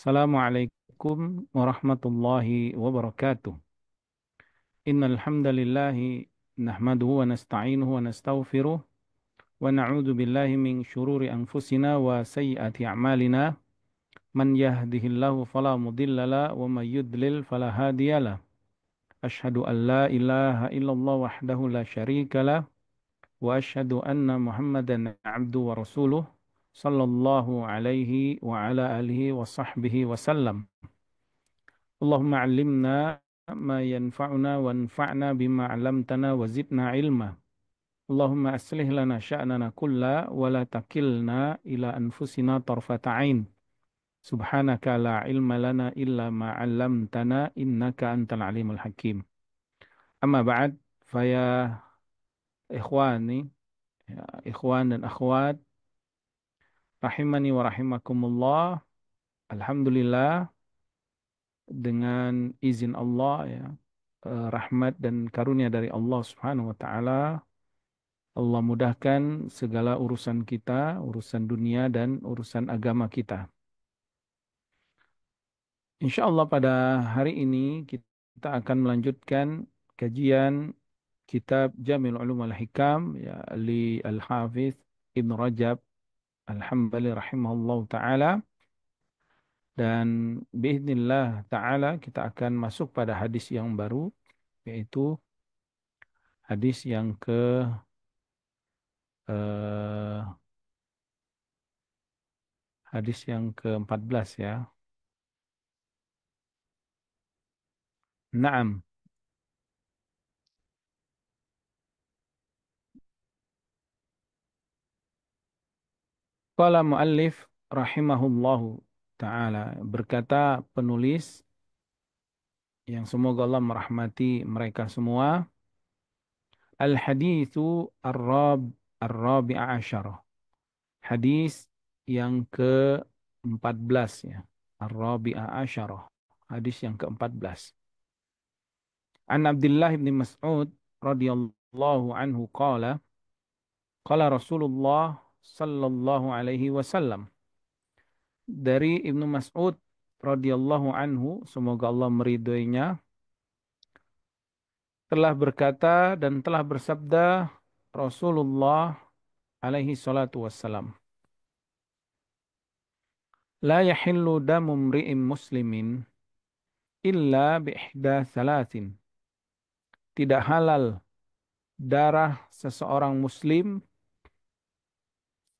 Assalamualaikum warahmatullahi wabarakatuh. Innal hamdalillahi nahmaduhu wa nasta'inuhu wa nastaghfiruh wa na'udzu billahi min syururi anfusina wa sayyiati a'malina. Man yahdihillahu fala mudhillalah wa may yudlil fala hadiyalah. Asyhadu an la ilaha illallah wahdahu la syarikalah wa asyhadu anna Muhammadan 'abduhu wa rasuluh sallallahu alaihi wa ala alihi wa sahbihi wasallam. Allahumma 'allimna ma yanfa'una wanfa'na bima 'allamtana wa zidna ilma. Allahumma aslih lana sya'nana kulla wa la takilna ila anfusina tarfata 'ain. Subhanaka la ilma lana illa ma 'allamtana innaka antal alimul hakim. Amma ba'd, faya ikhwani, ya, ikhwan dan akhwat rahimani wa rahimakumullah. Alhamdulillah, dengan izin Allah, ya, rahmat dan karunia dari Allah Subhanahu wa taala, Allah mudahkan segala urusan kita, urusan dunia dan urusan agama kita. Insya Allah pada hari ini kita akan melanjutkan kajian kitab Jamil Ulum Al-Hikam, ya, li Al-Hafiz Ibn Rajab Al-Hambali rahimahullah taala, dan biiznillah taala kita akan masuk pada hadis yang baru, yaitu hadis yang eh, hadis yang ke-14, ya. Naam. Qala muallif rahimahullahu taala, berkata penulis yang semoga Allah merahmati mereka semua, al haditsu ar-rabi'a asyarah. Hadis yang ke-14, ya. Ar-rabi'a asyarah. Hadis yang ke-14. An Abdullah bin Mas'ud radhiyallahu anhu qala qala Rasulullah sallallahu alaihi wasallam. Dari Ibnu Mas'ud radhiyallahu anhu, semoga Allah meridhoinya, telah berkata dan telah bersabda Rasulullah alaihi salatu wassalam, la yahillu damu mri'in muslimin illa bi ihda thalathin. Tidak halal darah seseorang muslim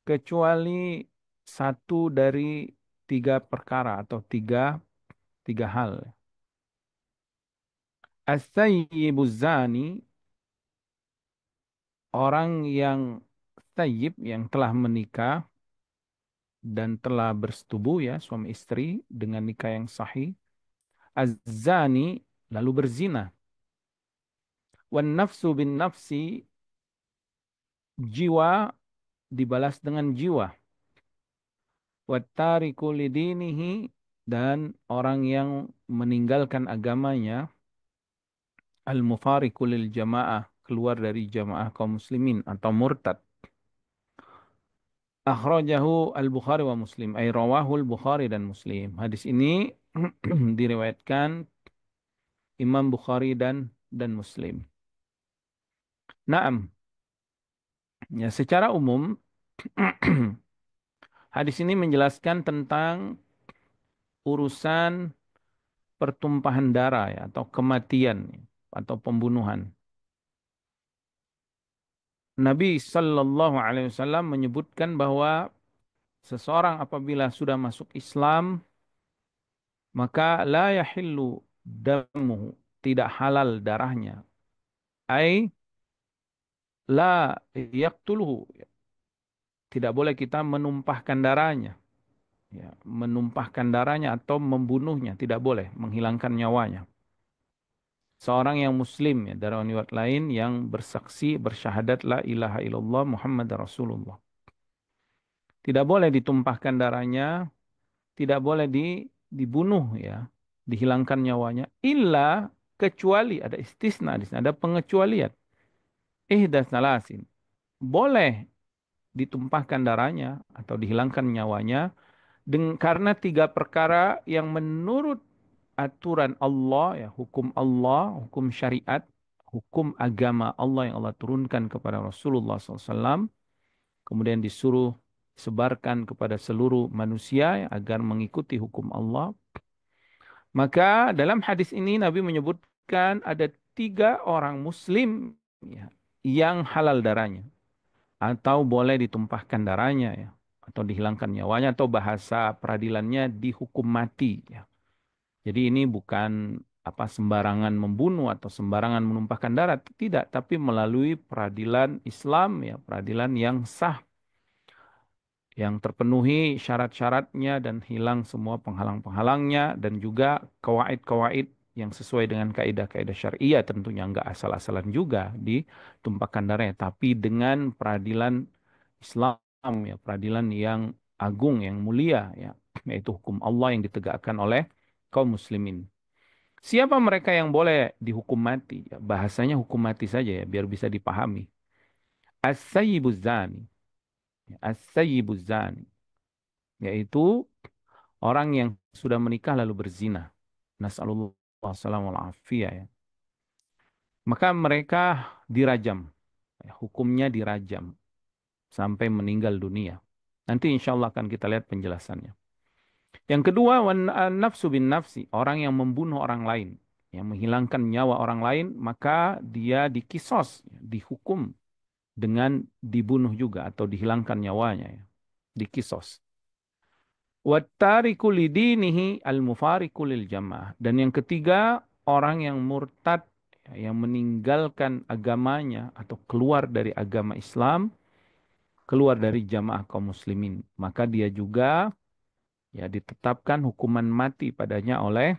kecuali satu dari tiga perkara atau tiga hal. As-sayyibuz zani, orang yang thayyib, yang telah menikah dan telah bersetubuh, ya, suami istri dengan nikah yang sahih. Az-zani, lalu berzina. Wan nafsu bin nafsi, jiwa dibalas dengan jiwa. Wattariku lidinihi, dan orang yang meninggalkan agamanya, al-mufariqu lil jamaah, keluar dari jamaah kaum muslimin atau murtad. Akhrajahu al-Bukhari wa Muslim, ay rawahul Bukhari dan Muslim. Hadis ini diriwayatkan Imam Bukhari dan Muslim. Naam, ya, secara umum hadis ini menjelaskan tentang urusan pertumpahan darah, ya, atau kematian, ya, atau pembunuhan. Nabi Sallallahu Alaihi Wasallam menyebutkan bahwa seseorang apabila sudah masuk Islam, maka la yahillu damuhu, tidak halal darahnya. Ai la yaqtuluhu, tidak boleh kita menumpahkan darahnya, ya, menumpahkan darahnya atau membunuhnya, tidak boleh, menghilangkan nyawanya. Seorang yang muslim, ya, dari riwayat lain yang bersaksi bersyahadat la ilaha illallah Muhammad Rasulullah. Tidak boleh ditumpahkan darahnya, tidak boleh dibunuh, ya, dihilangkan nyawanya, illa, kecuali, ada istisna di sini, ada pengecualian. Ihdas nalasin, boleh ditumpahkan darahnya atau dihilangkan nyawanya Karena tiga perkara yang menurut aturan Allah, ya, hukum Allah, hukum syariat, hukum agama Allah yang Allah turunkan kepada Rasulullah SAW, kemudian disuruh sebarkan kepada seluruh manusia ya, agar mengikuti hukum Allah. Maka dalam hadis ini Nabi menyebutkan ada tiga orang Muslim ya, yang halal darahnya atau boleh ditumpahkan darahnya ya, atau dihilangkan nyawanya atau bahasa peradilannya dihukum mati ya. Jadi ini bukan apa sembarangan membunuh atau sembarangan menumpahkan darah, tidak, tapi melalui peradilan Islam ya, peradilan yang sah, yang terpenuhi syarat-syaratnya dan hilang semua penghalang-penghalangnya dan juga kawaid-kawaid yang sesuai dengan kaidah-kaidah syariah, tentunya nggak asal-asalan juga ditumpahkan darahnya, tapi dengan peradilan Islam ya, peradilan yang agung, yang mulia ya, yaitu hukum Allah yang ditegakkan oleh kaum muslimin. Siapa mereka yang boleh dihukum mati? Ya, bahasanya hukum mati saja ya, biar bisa dipahami. As-sayyibuz zani. As-sayyibuz zani. Yaitu orang yang sudah menikah lalu berzina. Nas'alullah salam wal afiyah ya. Maka mereka dirajam. Ya, hukumnya dirajam sampai meninggal dunia. Nanti insya Allah akan kita lihat penjelasannya. Yang kedua, nafsu bin nafsi. Orang yang membunuh orang lain. Yang menghilangkan nyawa orang lain, maka dia dikisos, dihukum dengan dibunuh juga atau dihilangkan nyawanya. Ya. Dikisos. Wattariku lidinihi al-mufariku lil jamaah. Dan yang ketiga, orang yang murtad, yang meninggalkan agamanya atau keluar dari agama Islam, keluar dari jamaah kaum muslimin. Maka dia juga ya ditetapkan hukuman mati padanya oleh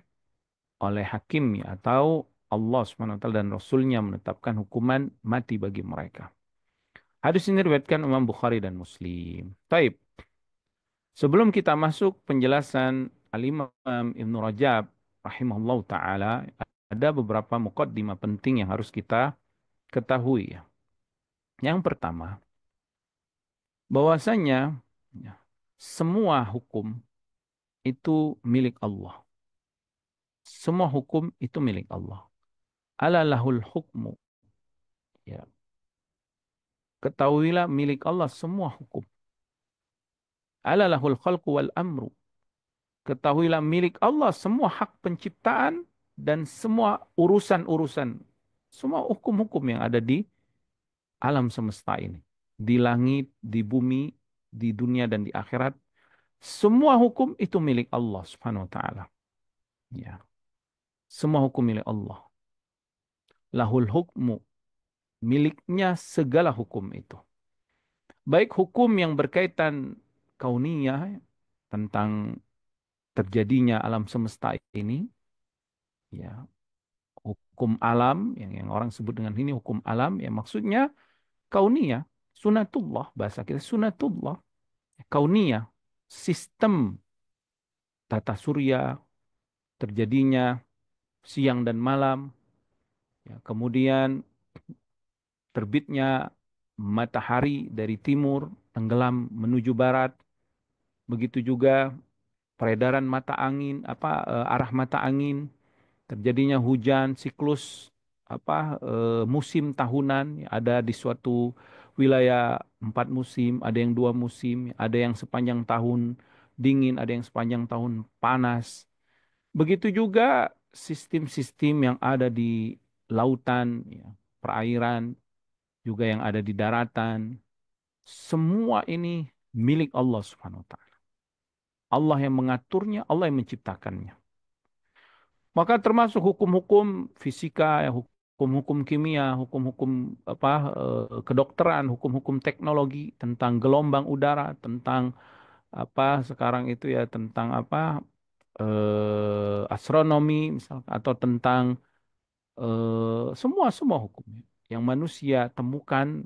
hakim ya, atau Allah SWT dan Rasulnya menetapkan hukuman mati bagi mereka. Hadis ini diriwayatkan Imam Bukhari dan Muslim. Taib. Sebelum kita masuk penjelasan Al-Imam Ibn Rajab rahimahullah ta'ala, ada beberapa muqaddimah penting yang harus kita ketahui ya. Yang pertama, bahwasanya ya, semua hukum itu milik Allah. Semua hukum itu milik Allah. Ala lahul hukmu. Ya, ketahuilah milik Allah semua hukum. Ala lahul khalqu wal amru. Ketahuilah milik Allah semua hak penciptaan dan semua urusan-urusan. Semua hukum-hukum yang ada di alam semesta ini. Di langit, di bumi, di dunia dan di akhirat. Semua hukum itu milik Allah subhanahu wa ta'ala. Ya. Semua hukum milik Allah. Lahul hukmu. Miliknya segala hukum itu. Baik hukum yang berkaitan kauniyah tentang terjadinya alam semesta ini, ya, hukum alam yang orang sebut dengan ini hukum alam, ya maksudnya kauniyah, sunatullah bahasa kita sunatullah, kauniyah, sistem tata surya terjadinya siang dan malam, ya, kemudian terbitnya matahari dari timur, tenggelam menuju barat, begitu juga peredaran mata angin, arah mata angin, terjadinya hujan, siklus musim tahunan, ada di suatu wilayah 4 musim, ada yang 2 musim, ada yang sepanjang tahun dingin, ada yang sepanjang tahun panas. Begitu juga sistem-sistem yang ada di lautan, ya, perairan, juga yang ada di daratan. Semua ini milik Allah Subhanahu wa taala. Allah yang mengaturnya, Allah yang menciptakannya. Maka termasuk hukum-hukum fisika, ya, hukum-hukum kimia, hukum-hukum kedokteran, hukum-hukum teknologi tentang gelombang udara, tentang apa sekarang itu ya tentang astronomi misalkan atau tentang semua hukumnya yang manusia temukan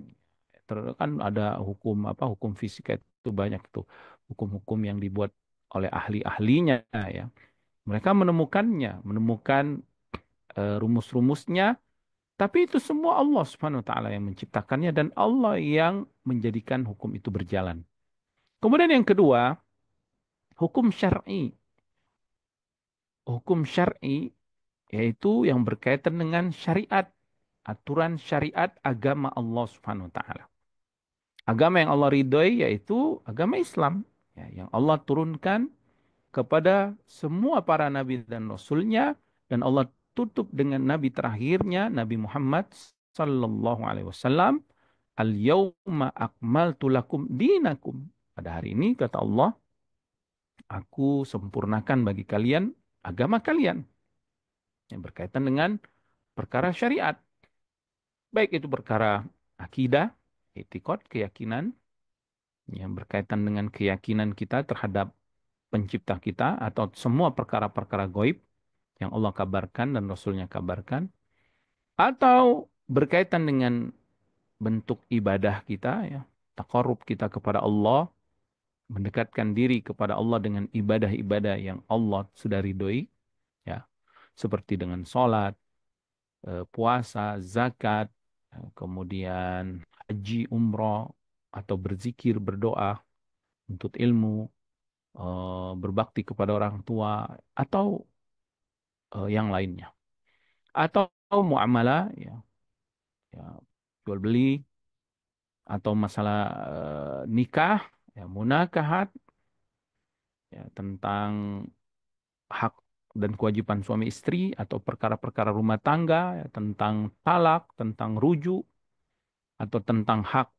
kan ada hukum fisika itu banyak tuh hukum-hukum yang dibuat oleh ahli-ahlinya ya. Mereka menemukan rumus-rumusnya, tapi itu semua Allah Subhanahu wa taala yang menciptakannya dan Allah yang menjadikan hukum itu berjalan. Kemudian yang kedua, Hukum syar'i. Hukum syar'i yaitu yang berkaitan dengan syariat, aturan syariat agama Allah Subhanahu wa taala. Agama yang Allah ridhoi yaitu agama Islam, ya, yang Allah turunkan kepada semua para nabi dan rasulnya, dan Allah tutup dengan nabi terakhirnya Nabi Muhammad sallallahu alaihi wasallam, al-yauma akmaltu lakum dinakum. Pada hari ini kata Allah, aku sempurnakan bagi kalian agama kalian yang berkaitan dengan perkara syariat. Baik itu perkara akidah, etikot, keyakinan yang berkaitan dengan keyakinan kita terhadap pencipta kita, atau semua perkara-perkara goib yang Allah kabarkan dan Rasulnya kabarkan, atau berkaitan dengan bentuk ibadah kita, ya, taqarrub kita kepada Allah, mendekatkan diri kepada Allah dengan ibadah-ibadah yang Allah sudah ridhoi, ya, seperti dengan sholat, puasa, zakat, kemudian haji, umroh, atau berzikir, berdoa, untuk ilmu, berbakti kepada orang tua, atau yang lainnya. Atau muamalah, ya, ya, jual beli, atau masalah nikah, ya, munakahat, ya, tentang hak dan kewajiban suami istri, atau perkara-perkara rumah tangga, ya, tentang talak, tentang rujuk, atau tentang hak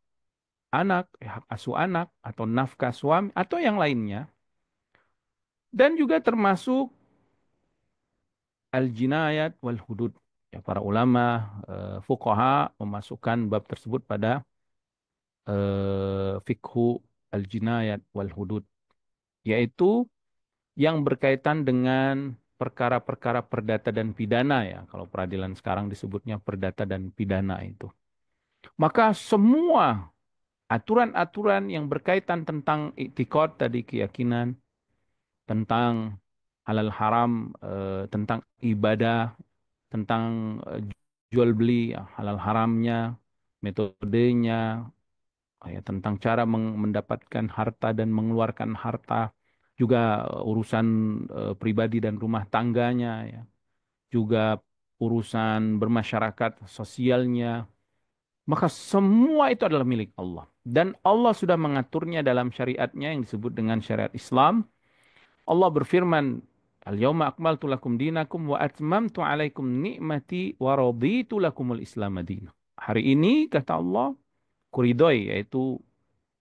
anak, hak asuh anak, atau nafkah suami, atau yang lainnya. Dan juga termasuk al-jinayat wal hudud. Ya, para ulama, fuqaha memasukkan bab tersebut pada fikhu al-jinayat wal hudud, yaitu yang berkaitan dengan perkara-perkara perdata dan pidana, ya. Kalau peradilan sekarang disebutnya perdata dan pidana itu. Maka semua aturan-aturan yang berkaitan tentang iktikad tadi, keyakinan, tentang halal haram, tentang ibadah, tentang jual beli, ya, halal haramnya, metodenya, ya, tentang cara mendapatkan harta dan mengeluarkan harta, juga urusan pribadi dan rumah tangganya, ya, juga urusan bermasyarakat sosialnya. Maka semua itu adalah milik Allah. Dan Allah sudah mengaturnya dalam syariatnya yang disebut dengan syariat Islam. Allah berfirman, Al-yawma akmaltu lakum dinakum wa atmamtu alaikum ni'mati wa raditu lakumul Islam madina. Hari ini, kata Allah, kuridoi, yaitu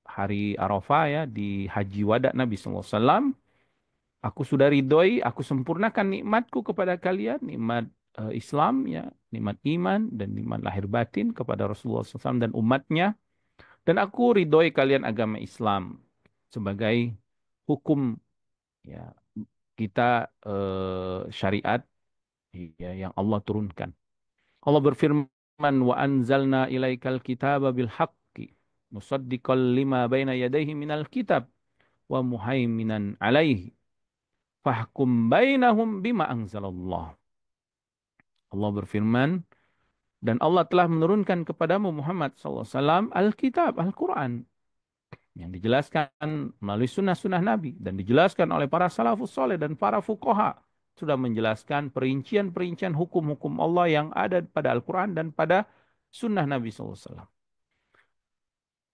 hari Arafah, ya, di Haji Wada Nabi SAW. Aku sudah ridhoi, aku sempurnakan nikmatku kepada kalian, nikmat Islam, ya, nikmat iman, dan nikmat lahir batin kepada Rasulullah SAW dan umatnya. Dan aku ridhoi kalian agama Islam sebagai hukum, ya, kita, syariat, ya, yang Allah turunkan. Allah berfirman, wa anzalna ilaikal kitaba bil haqqi musaddiqal lima baina yadayhi minal kitab wa muhaiminan alaihi fahkum bainahum bima anzalallah. Allah berfirman, dan Allah telah menurunkan kepadamu Muhammad SAW Alkitab, Al-Quran, yang dijelaskan melalui sunnah-sunnah Nabi, dan dijelaskan oleh para salafus soleh dan para fuqaha, sudah menjelaskan perincian-perincian hukum-hukum Allah yang ada pada Al-Quran dan pada sunnah Nabi SAW.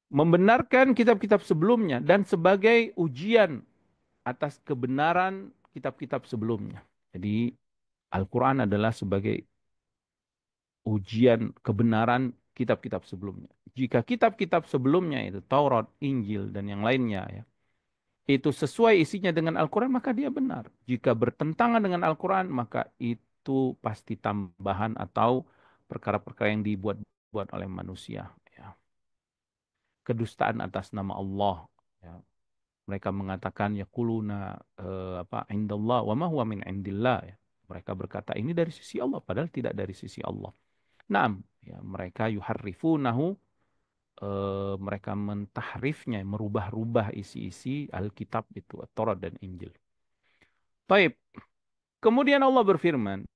Membenarkan kitab-kitab sebelumnya dan sebagai ujian atas kebenaran kitab-kitab sebelumnya. Jadi Al-Quran adalah sebagai ujian kebenaran kitab-kitab sebelumnya. Jika kitab-kitab sebelumnya itu Taurat, Injil, dan yang lainnya, ya, itu sesuai isinya dengan Al-Quran, maka dia benar. Jika bertentangan dengan Al-Quran, maka itu pasti tambahan atau perkara-perkara yang dibuat-buat oleh manusia, ya. Kedustaan atas nama Allah, ya. Mereka mengatakan yaquluna apa indallah wa ma huwa min indillah, ya. Mereka berkata ini dari sisi Allah padahal tidak dari sisi Allah. Naam, ya, mereka yuharrifunahu, mereka mentahrifnya, merubah-rubah isi-isi Alkitab itu, Taurat dan Injil. Taib. Kemudian Allah berfirman,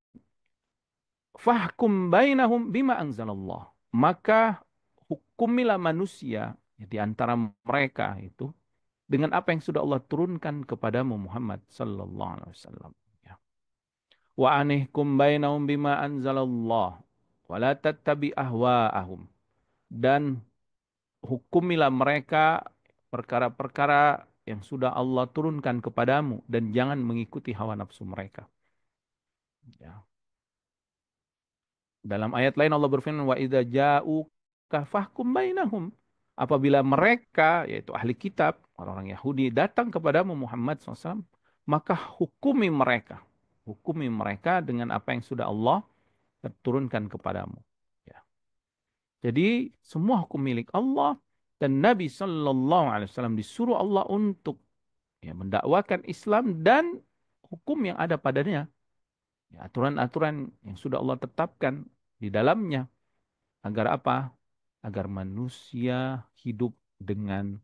fahkum bainahum bima anzalallah. Maka hukumilah manusia, ya, di antara mereka itu dengan apa yang sudah Allah turunkan kepadamu Muhammad sallallahu alaihi wasallam. Ya. Wa anihkum bainahum bima anzalallah wa la tattabi ahwa'ahum. Dan hukumilah mereka perkara-perkara yang sudah Allah turunkan kepadamu dan jangan mengikuti hawa nafsu mereka. Ya. Dalam ayat lain Allah berfirman wa idza ja'uka fahkum bainahum. Apabila mereka yaitu ahli kitab, orang-orang Yahudi datang kepadamu Muhammad SAW, maka hukumi mereka. Hukumi mereka dengan apa yang sudah Allah turunkan kepadamu. Ya. Jadi semua hukum milik Allah dan Nabi Sallallahu Alaihi Wasallam disuruh Allah untuk ya, mendakwakan Islam dan hukum yang ada padanya. Ya, aturan-aturan yang sudah Allah tetapkan di dalamnya. Agar apa? Agar manusia hidup dengan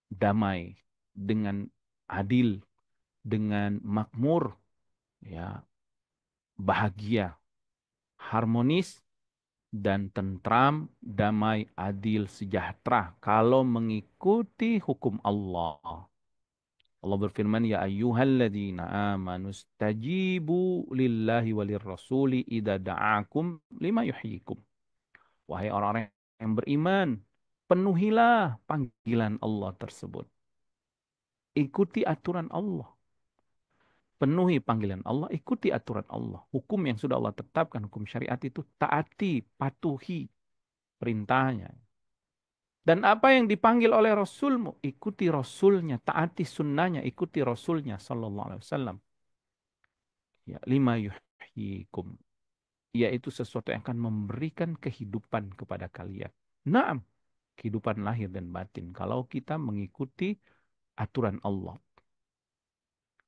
damai, dengan adil, dengan makmur, ya, bahagia, harmonis, dan tentram, damai, adil, sejahtera kalau mengikuti hukum Allah. Allah berfirman, ya ayyuhalladzina amanu stajibu lillahi walir rasuli idza da'akum lima yuhyikum. Wahai orang-orang yang beriman, penuhilah panggilan Allah tersebut. Ikuti aturan Allah. Penuhi panggilan Allah, ikuti aturan Allah. Hukum yang sudah Allah tetapkan, hukum syariat itu taati, patuhi perintahnya. Dan apa yang dipanggil oleh Rasulmu, ikuti Rasulnya, taati sunnahnya, ikuti Rasulnya Sallallahu Alaihi Wasallam. Ya, lima yuhyikum. Yaitu sesuatu yang akan memberikan kehidupan kepada kalian. Naam, kehidupan lahir dan batin. Kalau kita mengikuti aturan Allah.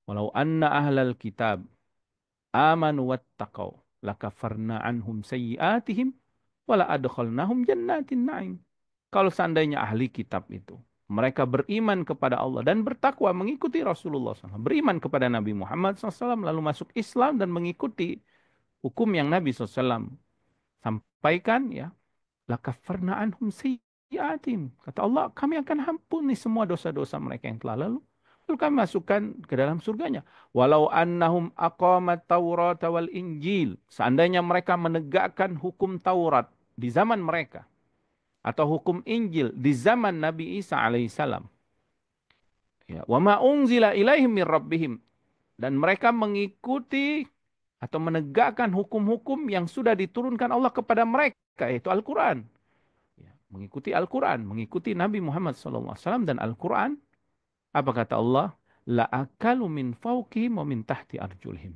Walau anna ahlal kitab amanu wattaqau lakafarna anhum sayyiatihim wala adkhalnahum jannatin na'im. Kalau seandainya ahli kitab itu mereka beriman kepada Allah dan bertakwa mengikuti Rasulullah SAW, beriman kepada Nabi Muhammad SAW, lalu masuk Islam dan mengikuti hukum yang Nabi SAW sampaikan, ya, lakafarna anhum sayyiatim. Kata Allah, kami akan ampuni semua dosa-dosa mereka yang telah lalu. Lalu kami masukkan ke dalam surganya. Walau annahum aqamat Taurat wal Injil. Seandainya mereka menegakkan hukum Taurat di zaman mereka. Atau hukum Injil di zaman Nabi Isa alaihissalam. Ya, wa ma unzila ilaihim min rabbihim. Dan mereka mengikuti atau menegakkan hukum-hukum yang sudah diturunkan Allah kepada mereka, yaitu Al-Quran. Ya, mengikuti Al-Quran, mengikuti Nabi Muhammad SAW dan Al-Quran. Apa kata Allah? La akalu min fawqihim wa min tahti arjulihim.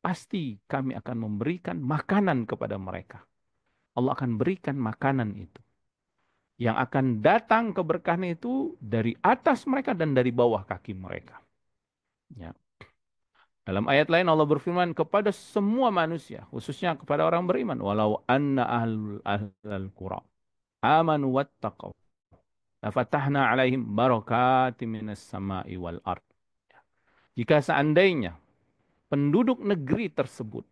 Pasti kami akan memberikan makanan kepada mereka. Allah akan berikan makanan itu. Yang akan datang keberkahan itu dari atas mereka dan dari bawah kaki mereka. Ya. Dalam ayat lain Allah berfirman kepada semua manusia, khususnya kepada orang beriman, walau anna ahlal qura amanu wattaqau lafatahna alaihim barakatim minas sama'i wal ard. Jika seandainya penduduk negeri tersebut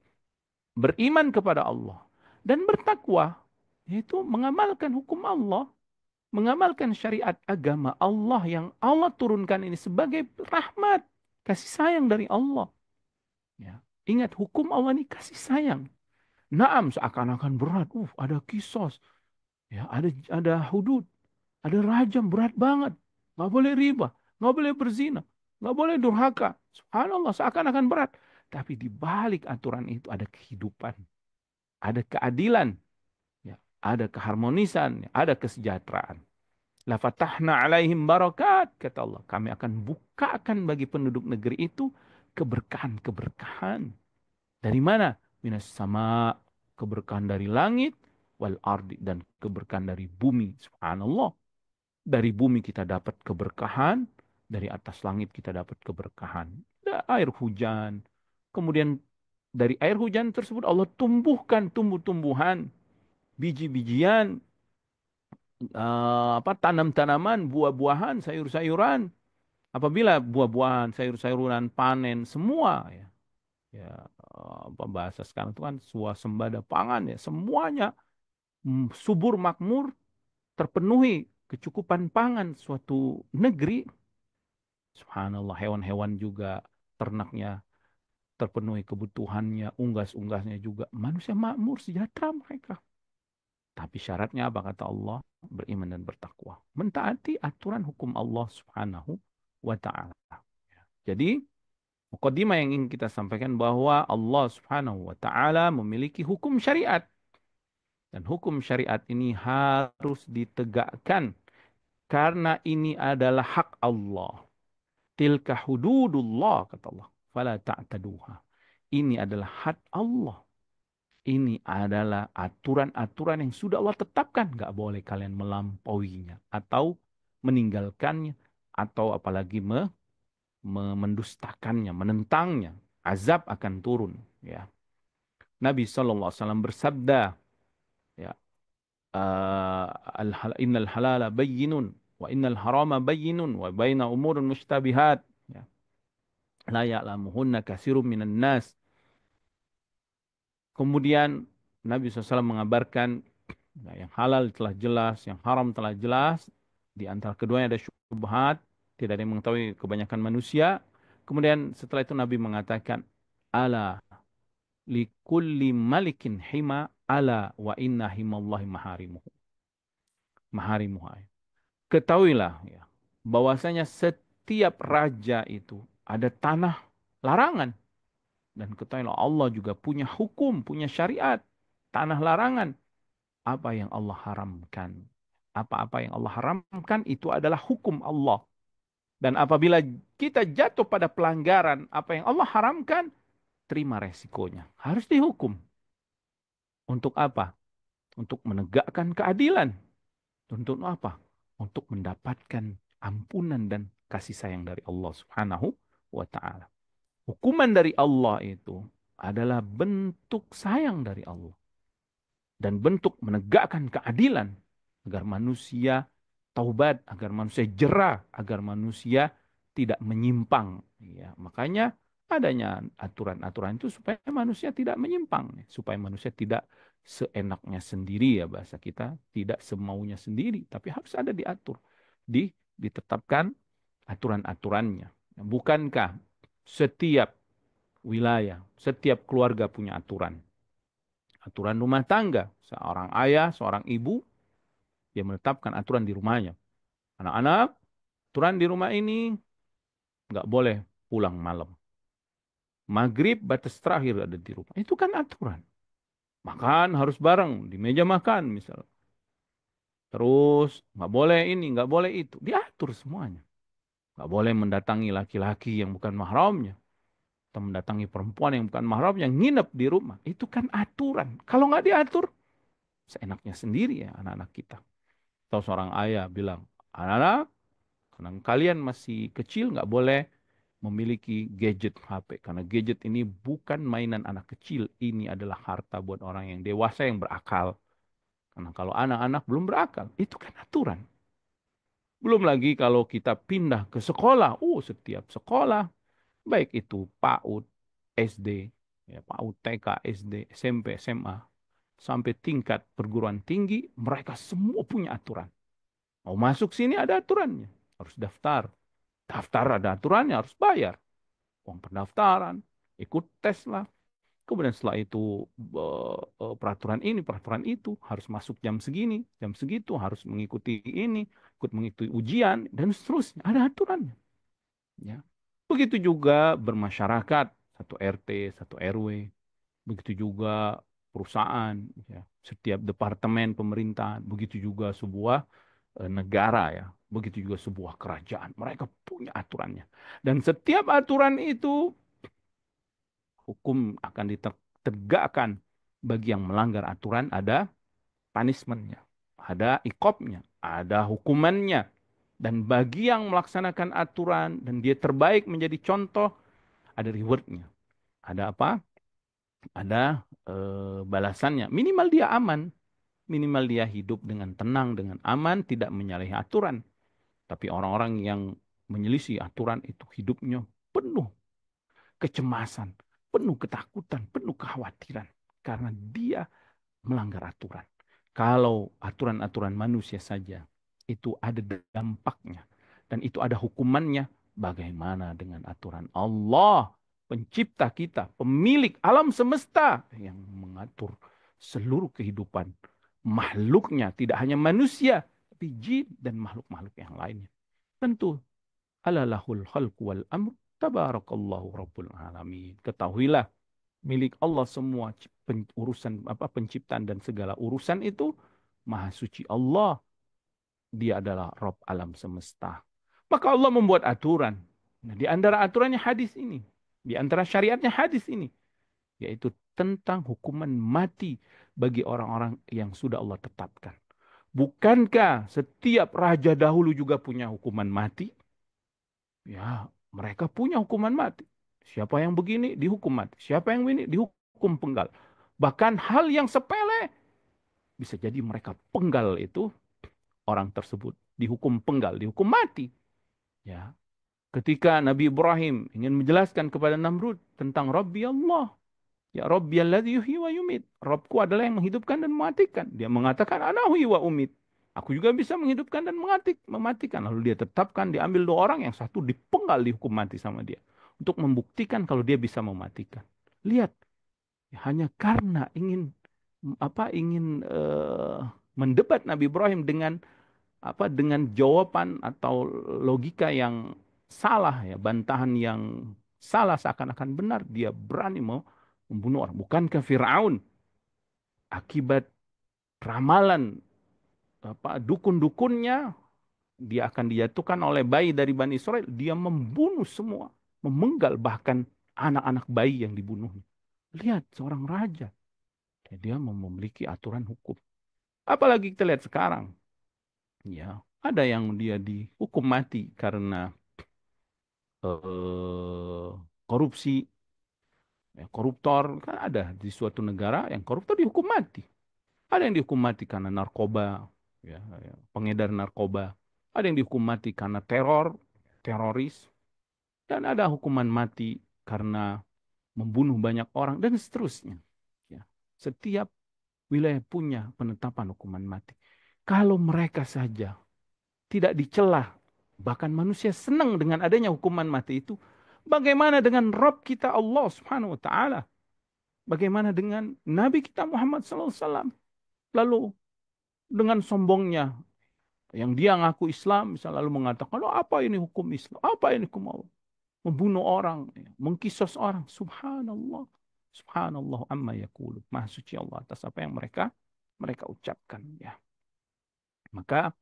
beriman kepada Allah dan bertakwa, yaitu mengamalkan hukum Allah, mengamalkan syariat agama Allah yang Allah turunkan ini sebagai rahmat, kasih sayang dari Allah. Ya. Ingat, hukum Allah ini kasih sayang. Naam, seakan-akan berat. Ada kisos, ya, ada hudud, ada rajam, berat banget. Nggak boleh riba, nggak boleh berzina, nggak boleh durhaka. Subhanallah, seakan-akan berat. Tapi di balik aturan itu ada kehidupan, ada keadilan, ya, ada keharmonisan, ya, ada kesejahteraan. La fatahna alaihim barakat, kata Allah. Kami akan bukakan bagi penduduk negeri itu keberkahan-keberkahan. Dari mana? Minas sama, keberkahan dari langit, wal ardi, dan keberkahan dari bumi. Subhanallah. Dari bumi kita dapat keberkahan, dari atas langit kita dapat keberkahan. Ada air hujan. Kemudian dari air hujan tersebut Allah tumbuhkan tumbuh-tumbuhan, biji-bijian, tanam-tanaman, buah-buahan, sayur-sayuran. Apabila buah-buahan, sayur-sayuran panen semua, ya, ya, bahasa sekarang itu kan swasembada pangan, ya, semuanya subur makmur terpenuhi kecukupan pangan suatu negeri, subhanallah, hewan-hewan juga, ternaknya terpenuhi kebutuhannya, unggas-unggasnya juga, manusia makmur, sejahtera mereka. Tapi syaratnya apa kata Allah? Beriman dan bertakwa. Mentaati aturan hukum Allah Subhanahu wa taala. Jadi, mukadimah yang ingin kita sampaikan bahwa Allah Subhanahu wa taala memiliki hukum syariat, dan hukum syariat ini harus ditegakkan karena ini adalah hak Allah. Tilka hududullah kata Allah. Fala ta'taduha. Ini adalah hak Allah. Ini adalah aturan-aturan yang sudah Allah tetapkan. Nggak boleh kalian melampauinya atau meninggalkannya atau apalagi mendustakannya, menentangnya. Azab akan turun. Ya. Nabi SAW bersabda, ya, innal halala bayyinun wa innal harama bayyinun wa baina umurun mushtabihat. Ya. La ya'lamuhunna katsirun minan nas. Kemudian Nabi SAW mengabarkan, nah, yang halal telah jelas, yang haram telah jelas. Di antara keduanya ada syubhat, tidak ada yang mengetahui kebanyakan manusia. Kemudian setelah itu Nabi mengatakan, ala likulli malikin hima, ala wa inna himallahi maharimuhu. Maharimuhu. Ketahuilah ya, bahwasanya setiap raja itu ada tanah larangan. Dan ketahuilah Allah juga punya hukum, punya syariat, tanah larangan. Apa yang Allah haramkan. Apa-apa yang Allah haramkan itu adalah hukum Allah. Dan apabila kita jatuh pada pelanggaran apa yang Allah haramkan, terima resikonya. Harus dihukum. Untuk apa? Untuk menegakkan keadilan. Untuk apa? Untuk mendapatkan ampunan dan kasih sayang dari Allah Subhanahu wa taala. Hukuman dari Allah itu adalah bentuk sayang dari Allah dan bentuk menegakkan keadilan agar manusia taubat, agar manusia jerah, agar manusia tidak menyimpang. Ya, makanya adanya aturan-aturan itu supaya manusia tidak menyimpang, supaya manusia tidak seenaknya sendiri, ya bahasa kita, tidak semaunya sendiri, tapi harus ada diatur, ditetapkan aturan-aturannya. Bukankah setiap wilayah, setiap keluarga punya aturan? Aturan rumah tangga, seorang ayah, seorang ibu, dia menetapkan aturan di rumahnya. Anak-anak, aturan di rumah ini nggak boleh pulang malam. Maghrib batas terakhir ada di rumah. Itu kan aturan. Makan harus bareng di meja makan misal. Terus nggak boleh ini, nggak boleh itu. Diatur semuanya. Nggak boleh mendatangi laki-laki yang bukan mahramnya. Atau mendatangi perempuan yang bukan mahramnya, yang nginep di rumah. Itu kan aturan. Kalau nggak diatur, seenaknya sendiri ya anak-anak kita. Atau seorang ayah bilang, anak-anak, karena kalian masih kecil nggak boleh memiliki gadget HP. Karena gadget ini bukan mainan anak kecil. Ini adalah harta buat orang yang dewasa yang berakal. Karena kalau anak-anak belum berakal, itu kan aturan. Belum lagi kalau kita pindah ke sekolah. Setiap sekolah, baik itu PAUD, SD, ya, PAUD, TK, SD, SMP, SMA, sampai tingkat perguruan tinggi, mereka semua punya aturan. Mau masuk sini ada aturannya. Harus daftar. Daftar ada aturannya, harus bayar. Uang pendaftaran, ikut tes lah. Kemudian setelah itu peraturan ini, peraturan itu, harus masuk jam segini, jam segitu, harus mengikuti ini, ikut mengikuti ujian, dan seterusnya. Ada aturannya. Ya. Begitu juga bermasyarakat, satu RT, satu RW. Begitu juga perusahaan, ya. Setiap departemen pemerintahan, begitu juga sebuah negara ya. Begitu juga sebuah kerajaan. Mereka punya aturannya. Dan setiap aturan itu hukum akan ditegakkan bagi yang melanggar aturan, ada punishmentnya, ada ikopnya, ada hukumannya. Dan bagi yang melaksanakan aturan dan dia terbaik menjadi contoh, ada rewardnya. Ada apa? Ada balasannya. Minimal dia aman. Minimal dia hidup dengan tenang, dengan aman, tidak menyalahi aturan. Tapi orang-orang yang menyelisih aturan itu hidupnya penuh kecemasan, penuh ketakutan, penuh kekhawatiran. Karena dia melanggar aturan. Kalau aturan-aturan manusia saja itu ada dampaknya dan itu ada hukumannya. Bagaimana dengan aturan Allah, pencipta kita, pemilik alam semesta yang mengatur seluruh kehidupan makhluknya, tidak hanya manusia, tapi jin dan makhluk-makhluk yang lainnya. Tentu alalahul khalqu wal amr tabarakallahu rabbul alamin. Ketahuilah milik Allah semua urusan apa penciptaan dan segala urusan itu maha suci Allah. Dia adalah Rabb alam semesta. Maka Allah membuat aturan. Nah, di antara aturannya hadis ini. Di antara syariatnya hadis ini. Yaitu tentang hukuman mati bagi orang-orang yang sudah Allah tetapkan. Bukankah setiap raja dahulu juga punya hukuman mati? Ya, mereka punya hukuman mati. Siapa yang begini dihukum mati. Siapa yang ini dihukum penggal. Bahkan hal yang sepele bisa jadi mereka penggal itu orang tersebut dihukum penggal, dihukum mati. Ya, ketika Nabi Ibrahim ingin menjelaskan kepada Namrud tentang Rabbi Allah, ya Rabbi alladzi yuhyi wa yumit. Rabbku adalah yang menghidupkan dan mematikan. Dia mengatakan ana huyi wa umit. Aku juga bisa menghidupkan dan mematikan. Lalu dia tetapkan diambil dua orang, yang satu dipenggal dihukum mati sama dia untuk membuktikan kalau dia bisa mematikan. Lihat, hanya karena ingin mendebat Nabi Ibrahim dengan jawaban atau logika yang salah, ya, bantahan yang salah seakan-akan benar, dia berani mau membunuh orang. Bukankah Firaun akibat ramalan dukun-dukunnya dia akan dijatuhkan oleh bayi dari Bani Israel, dia membunuh semua, memenggal bahkan anak-anak bayi yang dibunuhnya. Lihat seorang raja, dia memiliki aturan hukum. Apalagi kita lihat sekarang, ya ada yang dia dihukum mati karena eh, korupsi, ya, koruptor kan ada di suatu negara yang koruptor dihukum mati. Ada yang dihukum mati karena narkoba, ya, pengedar narkoba. Ada yang dihukum mati karena teroris, dan ada hukuman mati karena membunuh banyak orang dan seterusnya. Ya, setiap wilayah punya penetapan hukuman mati. Kalau mereka saja tidak dicela, bahkan manusia senang dengan adanya hukuman mati itu, bagaimana dengan Rabb kita Allah Subhanahu wa taala? Bagaimana dengan Nabi kita Muhammad sallallahu alaihi wasallam? Lalu dengan sombongnya yang dia ngaku Islam, bisa lalu mengatakan, "Oh, apa ini hukum Islam? Apa ini hukum Allah? Membunuh orang, ya, mengkisos orang." Subhanallah. Subhanallah amma yaqulu. Maha suci Allah atas apa yang mereka mereka ucapkan, ya. Maka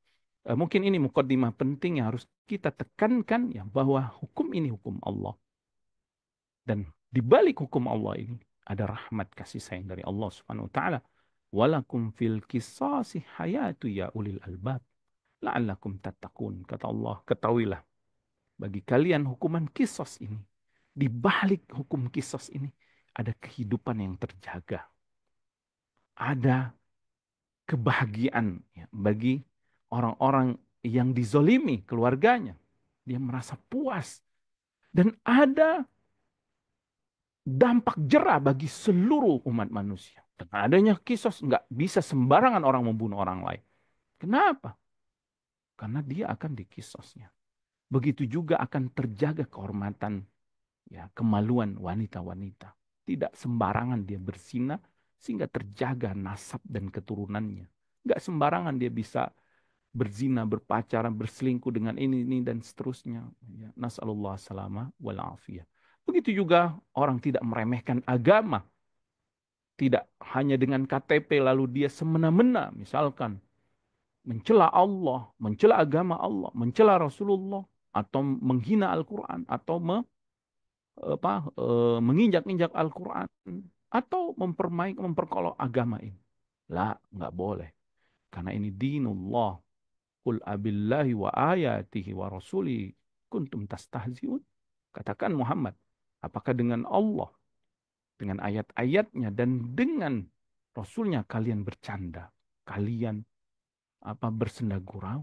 mungkin ini mukaddimah penting yang harus kita tekankan, ya, bahwa hukum ini hukum Allah. Dan di balik hukum Allah ini ada rahmat kasih sayang dari Allah Subhanahu wa taala. Walakum fil qisasi hayatu ya ulil albab la'allakum tattaqun. Kata Allah, ketahuilah bagi kalian hukuman kisos ini, di balik hukum kisos ini ada kehidupan yang terjaga. Ada kebahagiaan, ya, bagi orang-orang yang dizolimi keluarganya. Dia merasa puas. Dan ada dampak jera bagi seluruh umat manusia. Dengan adanya kisos, nggak bisa sembarangan orang membunuh orang lain. Kenapa? Karena dia akan dikisosnya. Begitu juga akan terjaga kehormatan, ya, kemaluan wanita-wanita. Tidak sembarangan dia berzina sehingga terjaga nasab dan keturunannya. Nggak sembarangan dia bisa berzina, berpacaran, berselingkuh dengan ini dan seterusnya. Ya, nasallallahu salama wal afiyah. Begitu juga orang tidak meremehkan agama. Tidak hanya dengan KTP lalu dia semena-mena, misalkan mencela Allah, mencela agama Allah, mencela Rasulullah, atau menghina Al-Quran, atau menginjak-injak Al-Quran, atau memperkolok agama ini. Lah, nggak boleh. Karena ini dinullah. Qul abillahi wa ayatihi wa rasuli kuntum tastahziun. Katakan Muhammad, apakah dengan Allah, dengan ayat-ayatnya dan dengan Rasulnya kalian bercanda, kalian bersenda gurau?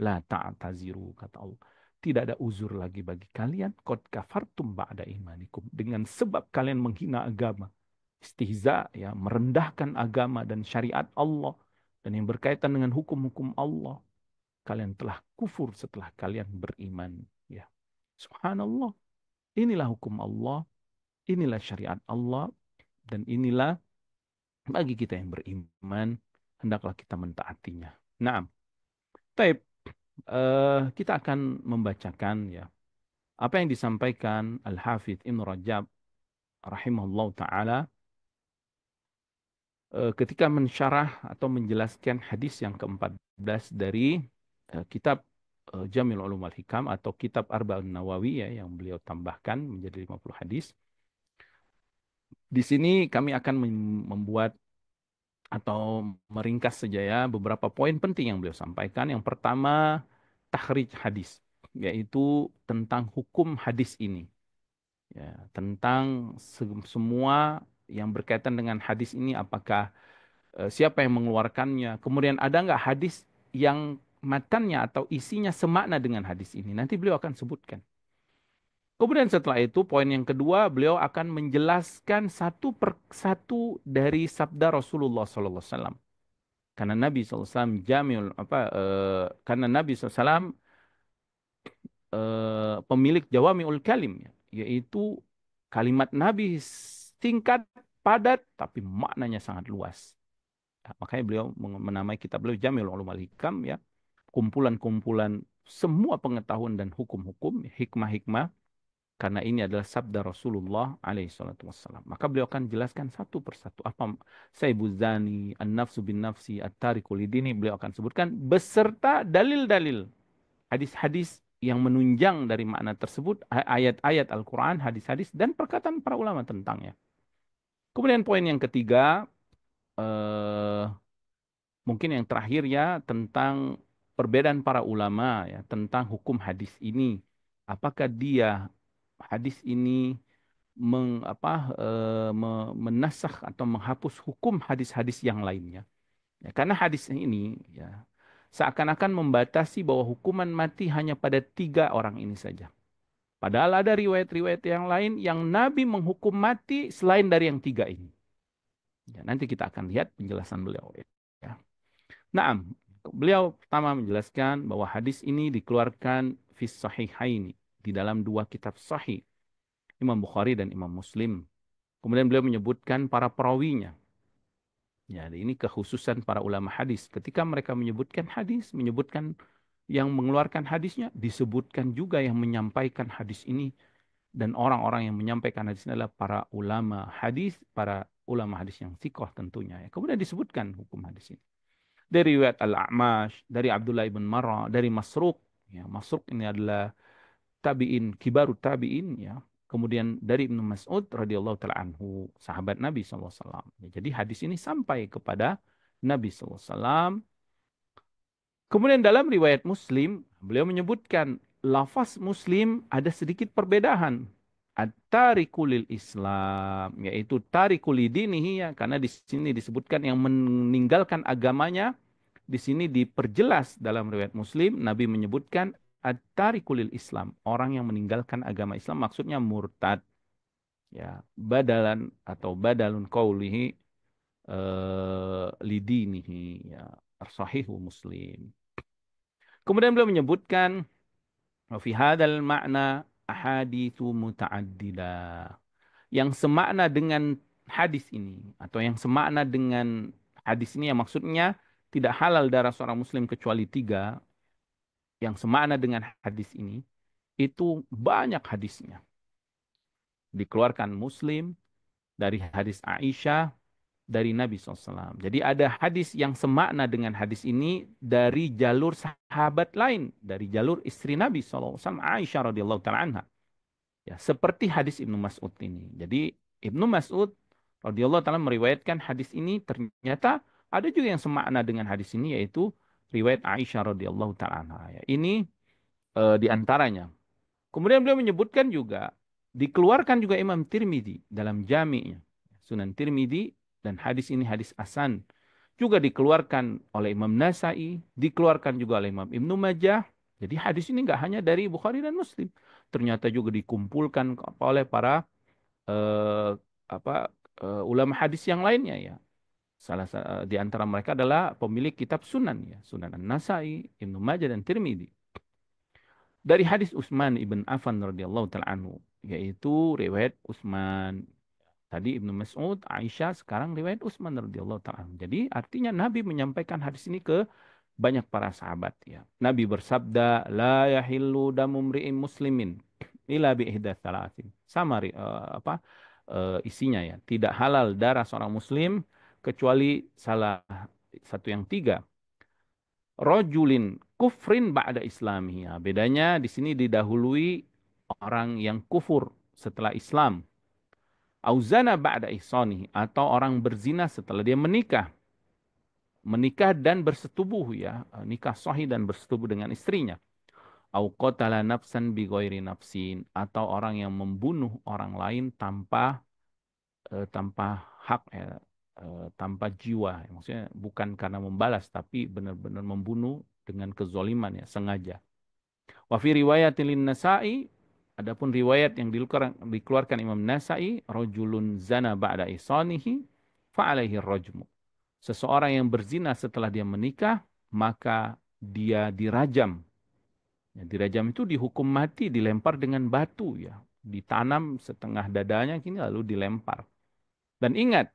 La ta'taziru, kata Allah. Tidak ada uzur lagi bagi kalian. Qad kafartum ba'da imanikum. Dengan sebab kalian menghina agama. Istihza, ya, merendahkan agama dan syariat Allah. Dan yang berkaitan dengan hukum-hukum Allah. kalian telah kufur setelah kalian beriman. Ya, subhanallah. Inilah hukum Allah, inilah syariat Allah, dan inilah bagi kita yang beriman, hendaklah kita mentaatinya. Nah, taib, kita akan membacakan ya apa yang disampaikan Al-Hafidz Ibn Rajab rahimahullah taala ketika mensyarah atau menjelaskan hadis yang ke-14 dari kitab Jamil Ulum Al-Hikam atau kitab Arba'un Nawawi ya yang beliau tambahkan menjadi 50 hadis. Di sini kami akan membuat atau meringkas saja ya beberapa poin penting yang beliau sampaikan. Yang pertama, takhrij hadis, yaitu tentang hukum hadis ini. Ya, tentang semua yang berkaitan dengan hadis ini, apakah siapa yang mengeluarkannya, kemudian ada nggak hadis yang matannya atau isinya semakna dengan hadis ini. Nanti beliau akan sebutkan. Kemudian setelah itu poin yang kedua beliau akan menjelaskan satu per satu dari sabda Rasulullah SAW. Karena Nabi SAW jamiul apa karena Nabi SAW pemilik jawamiul kalim ya, yaitu kalimat Nabi singkat, padat tapi maknanya sangat luas. Ya, makanya beliau menamai kitab beliau Jamiul Ulum Al Hikam ya, kumpulan-kumpulan semua pengetahuan dan hukum-hukum, hikmah-hikmah karena ini adalah sabda Rasulullah alaihi salatu wassalam. Maka beliau akan jelaskan satu persatu apa saibuz zani, an-nafsu bin nafsi, at-tariku lidini, beliau akan sebutkan beserta dalil-dalil hadis-hadis yang menunjang dari makna tersebut, ayat-ayat Al-Qur'an, hadis-hadis dan perkataan para ulama tentangnya. Kemudian poin yang ketiga eh, mungkin yang terakhir ya tentang perbedaan para ulama ya tentang hukum hadis ini. Apakah dia hadis ini menasakh atau menghapus hukum hadis-hadis yang lainnya. Ya, karena hadis ini ya seakan-akan membatasi bahwa hukuman mati hanya pada tiga orang ini saja. Padahal ada riwayat-riwayat yang lain yang Nabi menghukum mati selain dari yang tiga ini. Ya, nanti kita akan lihat penjelasan beliau. Ya. Nah, beliau pertama menjelaskan bahwa hadis ini dikeluarkan fi sahihaini, di dalam dua kitab sahih, Imam Bukhari dan Imam Muslim. Kemudian beliau menyebutkan para perawinya. Ya, ini kekhususan para ulama hadis. Ketika mereka menyebutkan hadis, menyebutkan yang mengeluarkan hadisnya, disebutkan juga yang menyampaikan hadis ini. Dan orang-orang yang menyampaikan hadis ini adalah para ulama hadis, para ulama hadis yang sikoh tentunya. Ya. Kemudian disebutkan hukum hadis ini. Dari riwayat Al-A'mash, dari Abdullah ibn Marra, dari Masruq. Ya, Masruq ini adalah tabi'in, kibarut tabi'in. Ya. Kemudian dari Ibnu Mas'ud radhiyallahu taala anhu, sahabat Nabi SAW. Ya, jadi hadis ini sampai kepada Nabi SAW. Kemudian dalam riwayat Muslim, beliau menyebutkan lafaz Muslim ada sedikit perbedaan. At-tariku Islam, yaitu tariku lidinihi ya, karena di sini disebutkan yang meninggalkan agamanya. Di sini diperjelas dalam riwayat Muslim, Nabi menyebutkan at-tariku Islam, orang yang meninggalkan agama Islam, maksudnya murtad. Ya, badalan atau badalun qaulihi lidinihi ya, sahihu Muslim. Kemudian beliau menyebutkan fi hadzal makna ahaditsu muta'addidah. Yang semakna dengan hadis ini atau yang semakna dengan hadis ini yang maksudnya tidak halal darah seorang muslim kecuali tiga, yang semakna dengan hadis ini itu banyak hadisnya. Dikeluarkan Muslim dari hadis Aisyah, dari Nabi SAW. Jadi ada hadis yang semakna dengan hadis ini dari jalur sahabat lain, dari jalur istri Nabi SAW, Aisyah radhiyallahu taala anha. Ya, seperti hadis Ibnu Mas'ud ini. Jadi Ibnu Mas'ud radhiyallahu taala meriwayatkan hadis ini, ternyata ada juga yang semakna dengan hadis ini, yaitu riwayat Aisyah radhiyallahu taala anha. Ya, ini di antaranya. Kemudian beliau menyebutkan juga dikeluarkan juga Imam Tirmidzi dalam Jami'nya, Sunan Tirmidzi, dan hadis ini hadis hasan. Juga dikeluarkan oleh Imam Nasai, dikeluarkan juga oleh Imam Ibnu Majah. Jadi hadis ini nggak hanya dari Bukhari dan Muslim, ternyata juga dikumpulkan oleh para eh, apa ulama hadis yang lainnya ya. Di antara mereka adalah pemilik kitab Sunan ya, Sunan An-Nasai, Ibnu Majah dan Tirmidzi. Dari hadis Utsman ibn Affan radhiyallahu taala anhu, yaitu riwayat Utsman. Tadi Ibnu Mas'ud, Aisyah, sekarang riwayat Utsman radhiyallahu taala anhu. Jadi artinya Nabi menyampaikan hadis ini ke banyak para sahabat ya. Nabi bersabda, la yahillu damu mri'in muslimin illa bi ihda thalathin. Sama isinya ya. Tidak halal darah seorang muslim kecuali salah satu yang tiga. Rojulin kufrin ba'da islamihi. Ya, bedanya di sini didahului orang yang kufur setelah Islam. Auzana ba'da ihsanihi, atau orang berzina setelah dia menikah. Menikah dan bersetubuh ya, nikah sahih dan bersetubuh dengan istrinya. Au qatala nafsan bi ghairi nafsin, atau orang yang membunuh orang lain tanpa hak ya, tanpa jiwa. Maksudnya bukan karena membalas tapi benar-benar membunuh dengan kezoliman ya, sengaja. Wa fi riwayatin lin Nasa'i, adapun riwayat yang dikeluarkan Imam Nasa'i, rajulun zana ba'da ihsanihi fa alaihi rajmu. Seseorang yang berzina setelah dia menikah, maka dia dirajam. Ya, dirajam itu dihukum mati, dilempar dengan batu ya. Ditanam setengah dadanya kini lalu dilempar. Dan ingat,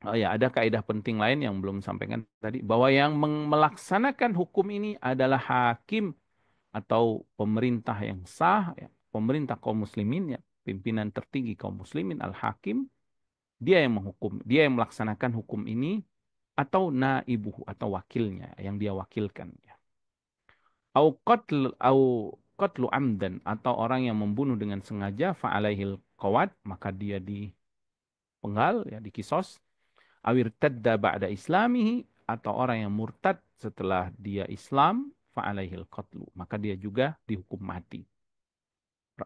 oh ya, ada kaidah penting lain yang belum sampaikan tadi, bahwa yang melaksanakan hukum ini adalah hakim atau pemerintah yang sah, ya, pemerintah kaum muslimin, ya, pimpinan tertinggi kaum muslimin, al-hakim, dia yang menghukum, dia yang melaksanakan hukum ini, atau naibuhu, atau wakilnya yang dia wakilkan. Ya. Au qatlu amdan, atau orang yang membunuh dengan sengaja, fa'alaihil qawad, maka dia dipenggal, ya, dikisos. Awir tadda ba'da islamihi, atau orang yang murtad setelah dia Islam, fa'alaihil qatlu, maka dia juga dihukum mati.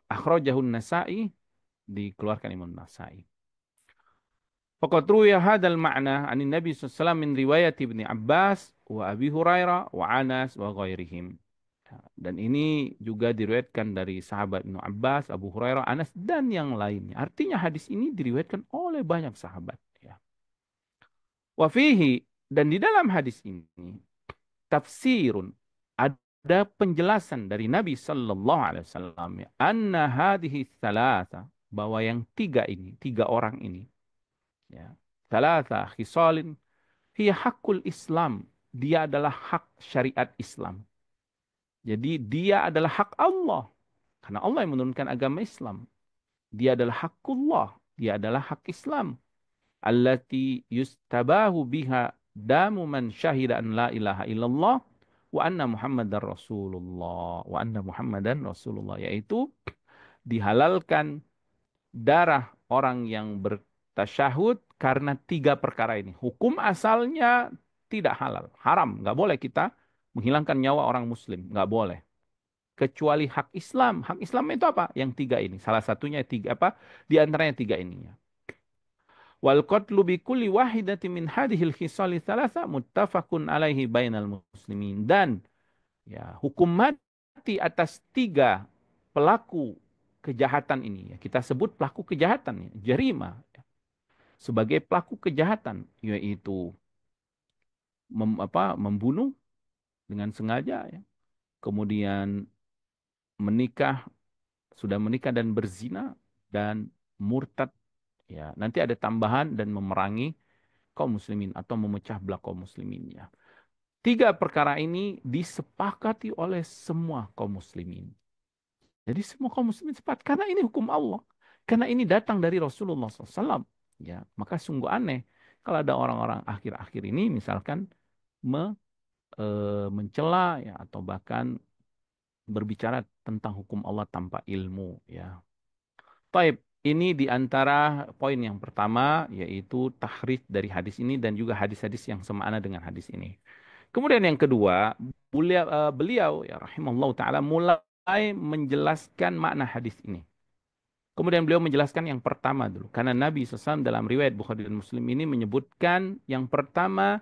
Akhrajahun Nasa'i, dikeluarkan Imam Nasa'i. Faqad ruwiya hadzal ma'na 'an Nabi sallallahu alaihi wasallam min riwayat Ibnu Abbas wa Abi Hurairah wa Anas wa ghairihim. Dan ini juga diriwayatkan dari sahabat Ibnu Abbas, Abu Hurairah, Anas dan yang lainnya. Artinya hadis ini diriwayatkan oleh banyak sahabat ya. Wa fihi, dan di dalam hadis ini tafsirun, ada penjelasan dari Nabi sallallahu alaihi wasallam ya, anna hadhihi thalatha, bahwa yang tiga ini, tiga orang ini ya, thalatha khisalin hiya hakul Islam, dia adalah hak syariat Islam. Jadi dia adalah hak Allah karena Allah yang menurunkan agama Islam. Dia adalah hakullah, dia adalah hak Islam. Allati yustabahu biha damu man syahida an la ilaha illallah wa anna Muhammadar Rasulullah, wa anna Muhammadan Rasulullah, yaitu dihalalkan darah orang yang bertasyahud karena tiga perkara ini. Hukum asalnya tidak halal, haram, nggak boleh kita menghilangkan nyawa orang muslim, nggak boleh. Kecuali hak Islam. Hak Islam itu apa? Yang tiga ini. Salah satunya tiga apa? Di antaranya tiga ini. Wal qatlu bi kulli wahidatin min hadhil khisali thalatha muttafaqun alaihi bainal muslimin. Dan ya, hukum mati atas tiga pelaku kejahatan ini, ya, kita sebut pelaku kejahatan ya, jarima ya, sebagai pelaku kejahatan, yaitu membunuh dengan sengaja ya, kemudian menikah, sudah menikah dan berzina, dan murtad ya. Nanti ada tambahan, dan memerangi kaum muslimin atau memecah belah kaum muslimin ya. Tiga perkara ini disepakati oleh semua kaum muslimin. Jadi semua kaum muslimin sepakat karena ini hukum Allah. Karena ini datang dari Rasulullah SAW. Ya, maka sungguh aneh kalau ada orang-orang akhir-akhir ini misalkan mencela ya, atau bahkan berbicara tentang hukum Allah tanpa ilmu ya. Taib, ini di antara poin yang pertama, yaitu tahrij dari hadis ini dan juga hadis-hadis yang semakna dengan hadis ini. Kemudian yang kedua, beliau ya rahimallahu taala mulai menjelaskan makna hadis ini. Kemudian beliau menjelaskan yang pertama dulu. Karena Nabi SAW dalam riwayat Bukhari dan Muslim ini menyebutkan yang pertama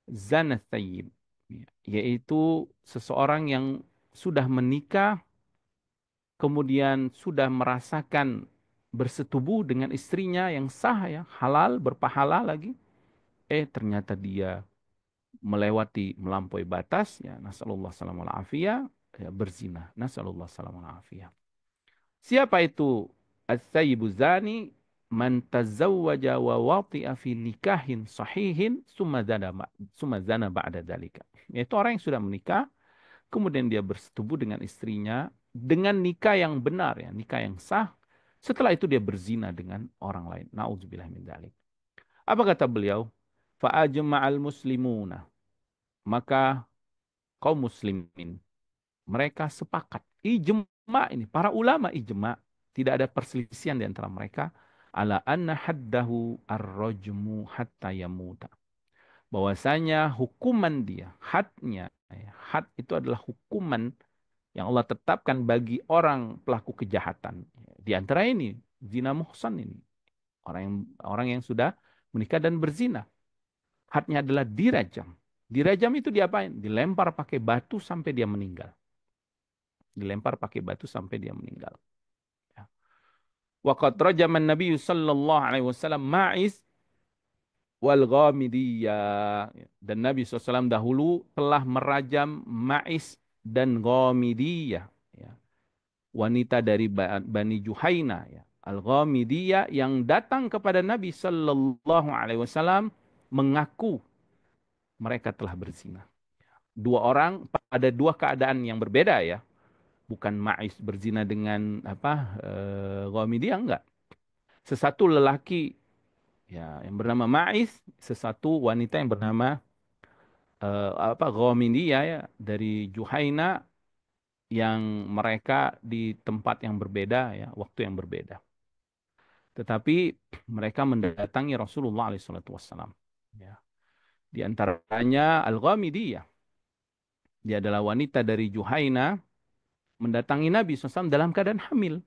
zana thayyib, yaitu seseorang yang sudah menikah kemudian sudah merasakan bersetubuh dengan istrinya yang sah ya, halal, berpahala lagi, Ternyata dia melampaui batas, ya nasallallahu salamul afiyah, ya berzina. Nasallallahu salamul afiyah. Siapa itu as-sayyibu zani? Man tazawwaja wa wati'a fi nikahin sahihin summa zana ba'da dzalika. Yaitu orang yang sudah menikah, kemudian dia bersetubuh dengan istrinya dengan nikah yang benar, ya, nikah yang sah. Setelah itu dia berzina dengan orang lain. Nauzubillah min dzalik. Apa kata beliau? Fa ajma'al muslimuna. Maka kaum muslimin mereka sepakat. Ijma ini, para ulama ijma. Tidak ada perselisihan di antara mereka. Ala anna haddahu ar-rajmu hatta yamuta. Bahwasanya hukuman dia, hadnya, ya, had itu adalah hukuman yang Allah tetapkan bagi orang pelaku kejahatan. Di antara ini, zina muhsan ini. Orang yang sudah menikah dan berzina. Hadnya adalah dirajam. Dirajam itu diapain? Dilempar pakai batu sampai dia meninggal. Dilempar pakai batu sampai dia meninggal. Ya. Waqad rajaman Nabi sallallahu alaihi wasallam Ma'iz wal Ghamidiyah. Dan Nabi SAW dahulu telah merajam Ma'iz dan Ghamidiyah. Ya. Wanita dari Bani Juhaina. Ya. Al-Ghamidiyah yang datang kepada Nabi Sallallahu Alaihi Wasallam mengaku mereka telah berzina. Dua orang pada dua keadaan yang berbeda, ya. Bukan Ma'iz berzina dengan Ghamidiyah, enggak. Sesatu lelaki, ya, yang bernama Ma'iz, sesatu wanita yang bernama Ghamidiyah, ya, dari Juhaina, yang mereka di tempat yang berbeda, ya, waktu yang berbeda. Tetapi mereka mendatangi Rasulullah SAW. Ya. Di antaranya Al-Ghamidiyah. Dia adalah wanita dari Juhaina mendatangi Nabi SAW dalam keadaan hamil.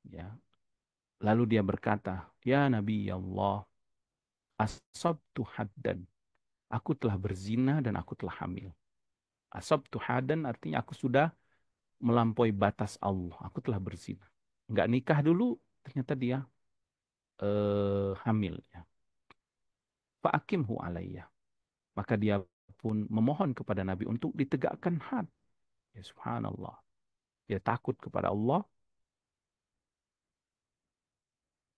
Ya. Lalu dia berkata, Ya Nabi Allah, asabtu haddan. Aku telah berzina dan aku telah hamil. Asabtu haddan artinya aku sudah melampaui batas Allah. Aku telah berzina. Enggak nikah dulu, ternyata dia hamil. Ya. Fa'akimhu alayya. Maka dia pun memohon kepada Nabi untuk ditegakkan had. Ya subhanallah. Dia takut kepada Allah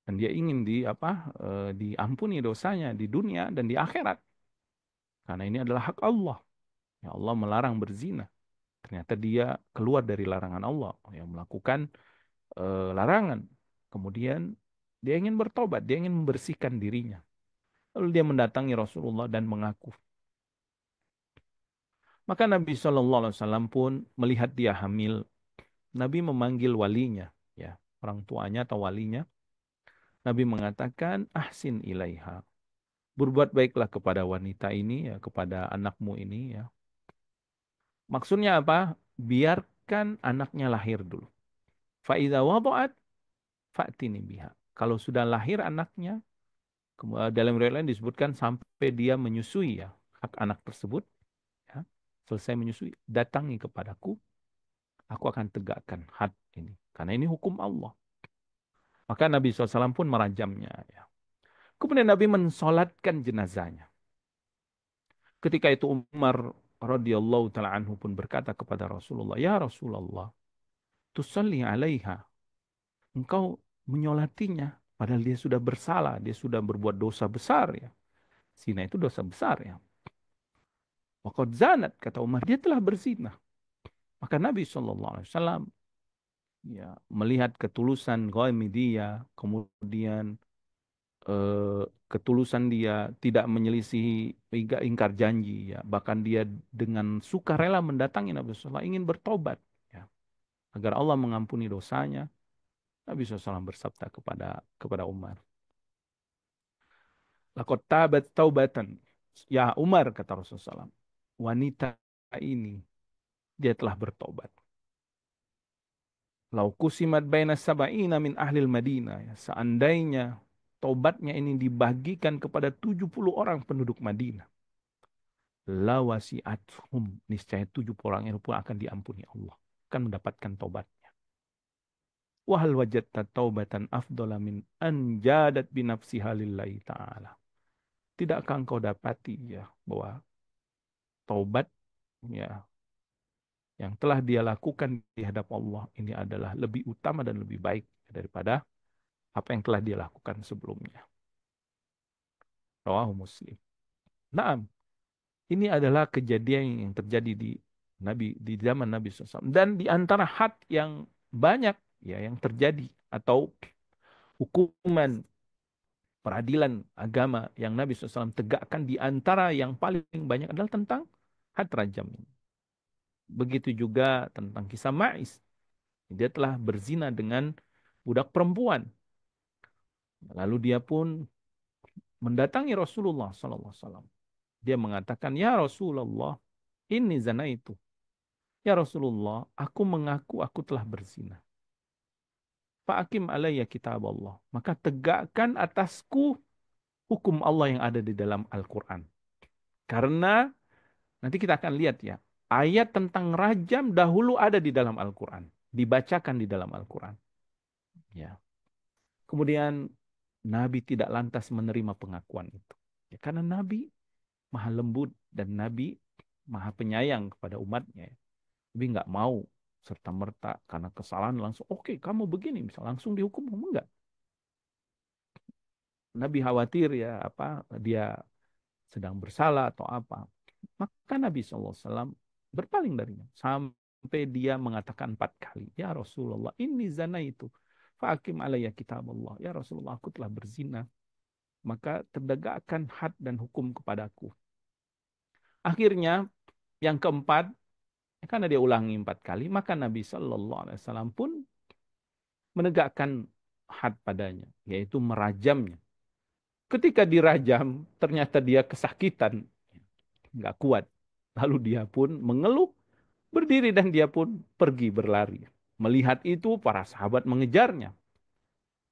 dan dia ingin diampuni dosanya di dunia dan di akhirat. Karena ini adalah hak Allah. Ya Allah melarang berzina. Ternyata dia keluar dari larangan Allah, yang melakukan larangan. Kemudian dia ingin bertobat, dia ingin membersihkan dirinya. Lalu dia mendatangi Rasulullah dan mengaku. Maka Nabi SAW pun melihat dia hamil. Nabi memanggil walinya, ya, orang tuanya atau walinya. Nabi mengatakan, ahsin ilaiha. Berbuat baiklah kepada wanita ini, ya, kepada anakmu ini, ya. Maksudnya apa? Biarkan anaknya lahir dulu. Fa'idha wada'at fa'tini biha. Kalau sudah lahir anaknya, dalam riwayat lain disebutkan sampai dia menyusui, ya, hak anak tersebut, ya, selesai menyusui, datangi kepadaku, aku akan tegakkan had ini. Karena ini hukum Allah. Maka Nabi SAW pun merajamnya. Ya. Kemudian Nabi mensolatkan jenazahnya. Ketika itu Umar radhiyallahu taala anhu pun berkata kepada Rasulullah, Ya Rasulullah, tusalli alaiha. Engkau menyolatinya. Padahal dia sudah bersalah, dia sudah berbuat dosa besar, ya. Zina itu dosa besar, ya. Waqad zanat, kata Umar, dia telah berzina. Maka Nabi SAW, ya, melihat ketulusan Ghamidiyah, kemudian ketulusan dia tidak menyelisihi ingkar janji, ya, bahkan dia dengan sukarela mendatangi Nabi SAW ingin bertobat, ya, agar Allah mengampuni dosanya. Nabi SAW bersabda kepada Umar, laqad tabat taubatan, ya Umar, kata Rasulullah SAW, wanita ini dia telah bertobat. Lau kusimat baina sab'ina min ahlil Madinah, ya, seandainya tobatnya ini dibagikan kepada 70 orang penduduk Madinah, lawasi'athum, niscaya 70 orang itu pun akan diampuni Allah, akan mendapatkan tobatnya. Wahal wajadta taubatan afdala min anjadat binafsiha lillahi ta'ala. tidakkah engkau dapati ya bahwa taubat ya yang telah dia lakukan di hadap Allah ini adalah lebih utama dan lebih baik daripada apa yang telah dia lakukan sebelumnya. Rawahu Muslim. Naam, ini adalah kejadian yang terjadi di zaman Nabi SAW dan di antara had yang banyak ya yang terjadi atau hukuman peradilan agama yang Nabi SAW tegakkan di antara yang paling banyak adalah tentang had rajam. Begitu juga tentang kisah Ma'is. Dia telah berzina dengan budak perempuan. Lalu dia pun mendatangi Rasulullah SAW. Dia mengatakan, ya Rasulullah, ini zina itu. Ya Rasulullah, aku mengaku aku telah berzina. Fa'akim alayya kitab Allah. Maka tegakkan atasku hukum Allah yang ada di dalam Al-Quran. Karena nanti kita akan lihat ya, ayat tentang rajam dahulu ada di dalam Al-Quran. Dibacakan di dalam Al-Quran. Ya. Kemudian Nabi tidak lantas menerima pengakuan itu. Ya, karena Nabi maha lembut dan Nabi maha penyayang kepada umatnya. Nabi nggak mau serta merta karena kesalahan langsung, oke, kamu begini, misal langsung dihukum, enggak. Nabi khawatir ya apa dia sedang bersalah atau apa. Maka Nabi SAW berpaling darinya sampai dia mengatakan 4 kali, ya Rasulullah, ini zina itu. Fa'akim alayya kitab Allah. Ya Rasulullah, aku telah berzina. Maka terdegakkan had dan hukum kepadaku. Akhirnya yang keempat, karena dia ulangi 4 kali, maka Nabi SAW pun menegakkan had padanya, yaitu merajamnya. Ketika dirajam, ternyata dia kesakitan, nggak kuat. Lalu dia pun mengeluh, berdiri dan dia pun pergi berlari. Melihat itu, para sahabat mengejarnya.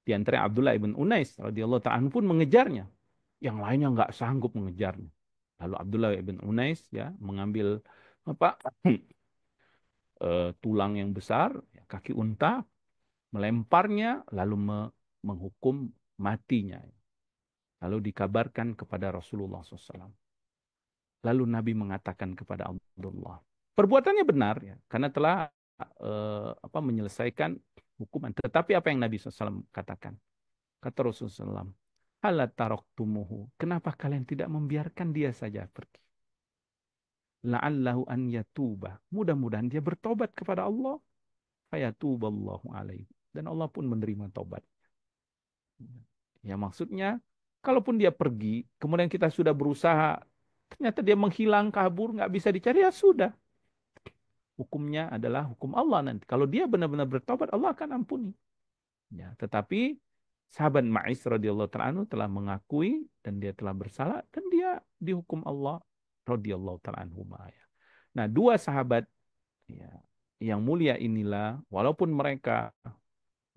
Di antara Abdullah ibn Unais radhiyallahu ta'ala pun mengejarnya. Yang lainnya nggak sanggup mengejarnya. Lalu Abdullah ibn Unais ya mengambil apa tulang yang besar, ya, kaki unta, melemparnya, lalu menghukum matinya. Lalu dikabarkan kepada Rasulullah SAW. Lalu Nabi mengatakan kepada Abdullah, perbuatannya benar ya, karena telah menyelesaikan hukuman. Tetapi apa yang Nabi SAW katakan? Kata Rasulullah SAW, halat taraktumuhu. Kenapa kalian tidak membiarkan dia saja pergi? La'allahu an yatuba. Mudah-mudahan dia bertobat kepada Allah. Fayatuballahu alaihi. Dan Allah pun menerima tobat. Ya maksudnya, kalaupun dia pergi, kemudian kita sudah berusaha, ternyata dia menghilang, kabur, nggak bisa dicari, ya sudah. Hukumnya adalah hukum Allah nanti. Kalau dia benar-benar bertobat, Allah akan ampuni. Ya, tetapi sahabat Ma'is radhiyallahu ta'ala telah mengakui dan dia telah bersalah dan dia dihukum Allah radhiyallahu ta'ala anhu. Ya. Nah, dua sahabat ya, yang mulia inilah, walaupun mereka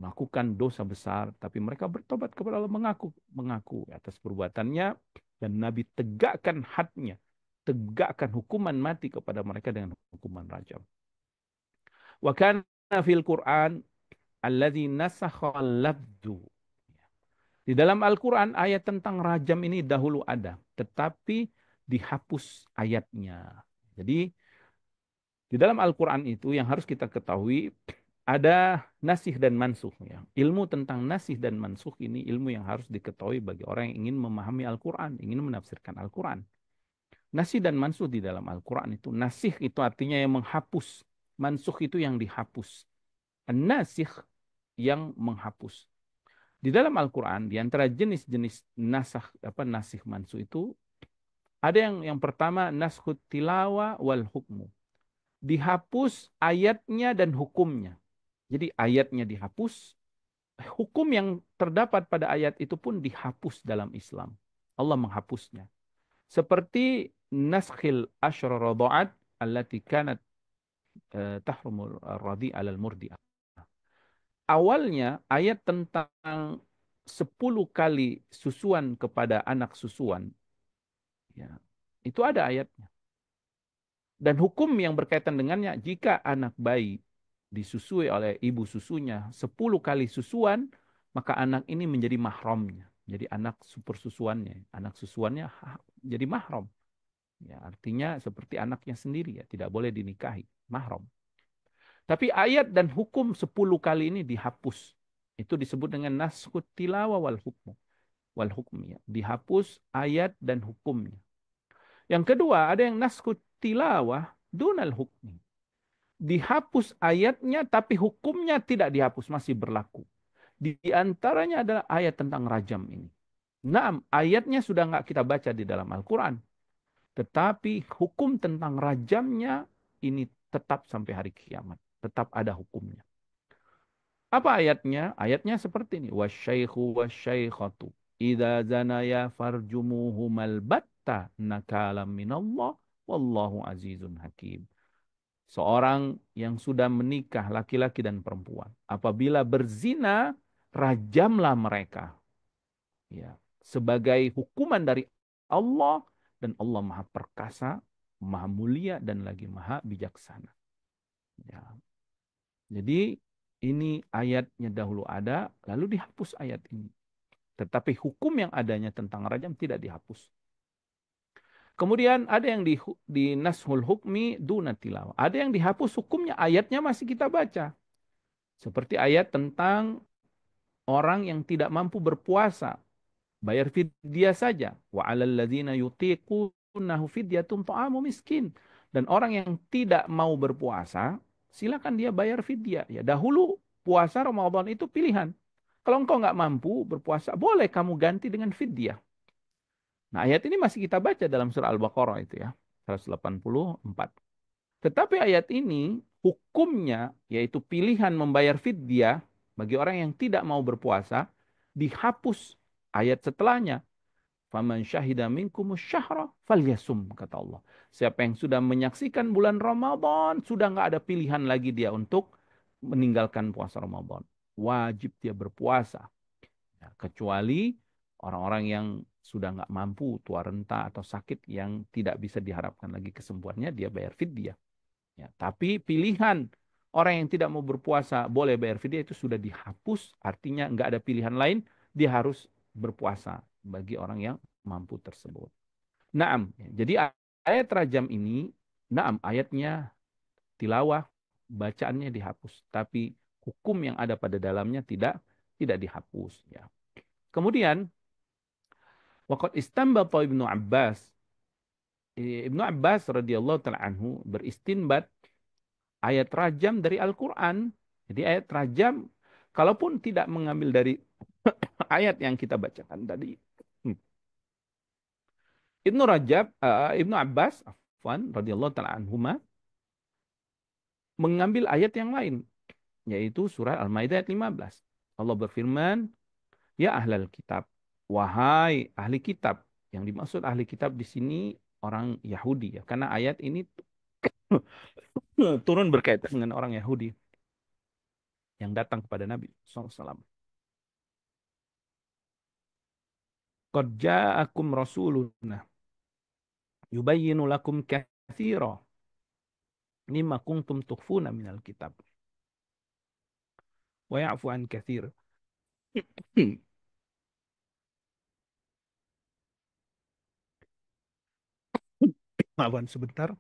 melakukan dosa besar, tapi mereka bertobat kepada Allah, mengaku atas perbuatannya, dan Nabi tegakkan hadnya, tegakkan hukuman mati kepada mereka dengan hukuman rajam. Wa kana fil Qur'an alladzi nasakhal lafdhu. Di dalam Al-Quran ayat tentang rajam ini dahulu ada, tetapi dihapus ayatnya. Jadi di dalam Al-Quran itu yang harus kita ketahui ada nasih dan mansuh. Ya. Ilmu tentang nasih dan mansuh ini ilmu yang harus diketahui bagi orang yang ingin memahami Al-Quran, ingin menafsirkan Al-Quran. Nasih dan mansuh di dalam Al-Quran itu, nasih itu artinya yang menghapus, mansuh itu yang dihapus. Nasih yang menghapus. Di dalam Al-Quran, di antara jenis-jenis nasih mansuh itu, ada yang pertama naskhut tilawa wal hukmu. Dihapus ayatnya dan hukumnya. Jadi ayatnya dihapus, hukum yang terdapat pada ayat itu pun dihapus dalam Islam. Allah menghapusnya. Seperti naskhil asyra radha'at allati kanat tahrumul radhi' alal murdi'ah. Awalnya ayat tentang 10 kali susuan kepada anak susuan, ya, itu ada ayatnya. Dan hukum yang berkaitan dengannya, jika anak bayi disusui oleh ibu susunya 10 kali susuan, maka anak ini menjadi mahramnya. Jadi anak supersusuannya, anak susuannya jadi mahram. Ya, artinya seperti anaknya sendiri ya, tidak boleh dinikahi, mahram. Tapi ayat dan hukum 10 kali ini dihapus. Itu disebut dengan naskut tilawah wal hukmu. Wal hukmi ya. Dihapus ayat dan hukumnya. Yang kedua, ada yang naskut tilawah dunal hukmi. Dihapus ayatnya tapi hukumnya tidak dihapus, masih berlaku. Di antaranya adalah ayat tentang rajam ini. Nah, ayatnya sudah nggak kita baca di dalam Al-Quran. Tetapi hukum tentang rajamnya ini tetap sampai hari kiamat. Tetap ada hukumnya. Apa ayatnya? Ayatnya seperti ini. Wasyaikhu wasyaikhatu idza zanaya farjumuhumal batta nakalam minallah wallahu azizun hakim. Seorang yang sudah menikah laki-laki dan perempuan, apabila berzina, rajamlah mereka. Ya, sebagai hukuman dari Allah, dan Allah Maha Perkasa, Maha Mulia dan lagi Maha Bijaksana. Ya. Jadi ini ayatnya dahulu ada, lalu dihapus ayat ini. Tetapi hukum yang adanya tentang rajam tidak dihapus. Kemudian ada yang di nashul hukmi duna tilawah. Ada yang dihapus hukumnya, ayatnya masih kita baca. Seperti ayat tentang orang yang tidak mampu berpuasa, bayar fidyah saja. Wa 'alal ladzina yutiqunahu fidyatun ta'amu miskin. Dan orang yang tidak mau berpuasa, silakan dia bayar fidyah. Ya, dahulu puasa Ramadan itu pilihan. Kalau engkau nggak mampu berpuasa, boleh kamu ganti dengan fidyah. Nah, ayat ini masih kita baca dalam surah Al-Baqarah itu ya, 184. Tetapi ayat ini hukumnya yaitu pilihan membayar fidyah bagi orang yang tidak mau berpuasa dihapus ayat setelahnya. Faman syahida minkumus syahra falyasum, kata Allah. Siapa yang sudah menyaksikan bulan Ramadan, sudah nggak ada pilihan lagi dia untuk meninggalkan puasa Ramadan. Wajib dia berpuasa. Ya, kecuali orang-orang yang sudah nggak mampu, tua renta atau sakit yang tidak bisa diharapkan lagi kesembuhannya, dia bayar fidyah. Ya, tapi pilihan orang yang tidak mau berpuasa boleh bayar fidyah itu sudah dihapus, artinya nggak ada pilihan lain, dia harus berpuasa bagi orang yang mampu tersebut. Naam, jadi ayat rajam ini, naam ayatnya tilawah, bacaannya dihapus, tapi hukum yang ada pada dalamnya tidak dihapus. Ya. Kemudian, waqad istanbata Ibnu Abbas, Ibnu Abbas radhiyallahu taala anhu beristinbat ayat rajam dari Al-Quran. Jadi ayat rajam, kalaupun tidak mengambil dari ayat yang kita bacakan tadi, Ibnu Abbas, afwan, radhiyallahu taala anhuma, mengambil ayat yang lain, yaitu surah Al-Maidah ayat 15. Allah berfirman, ya ahlal kitab, wahai ahli kitab. Yang dimaksud ahli kitab di sini orang Yahudi ya, karena ayat ini turun berkaitan dengan orang Yahudi yang datang kepada Nabi SAW. Qad ja'akum rasuluna yubayyinu lakum katsira mimma kuntum tukhfuna minal kitab wa ya'fu an katsir. Maafkan sebentar.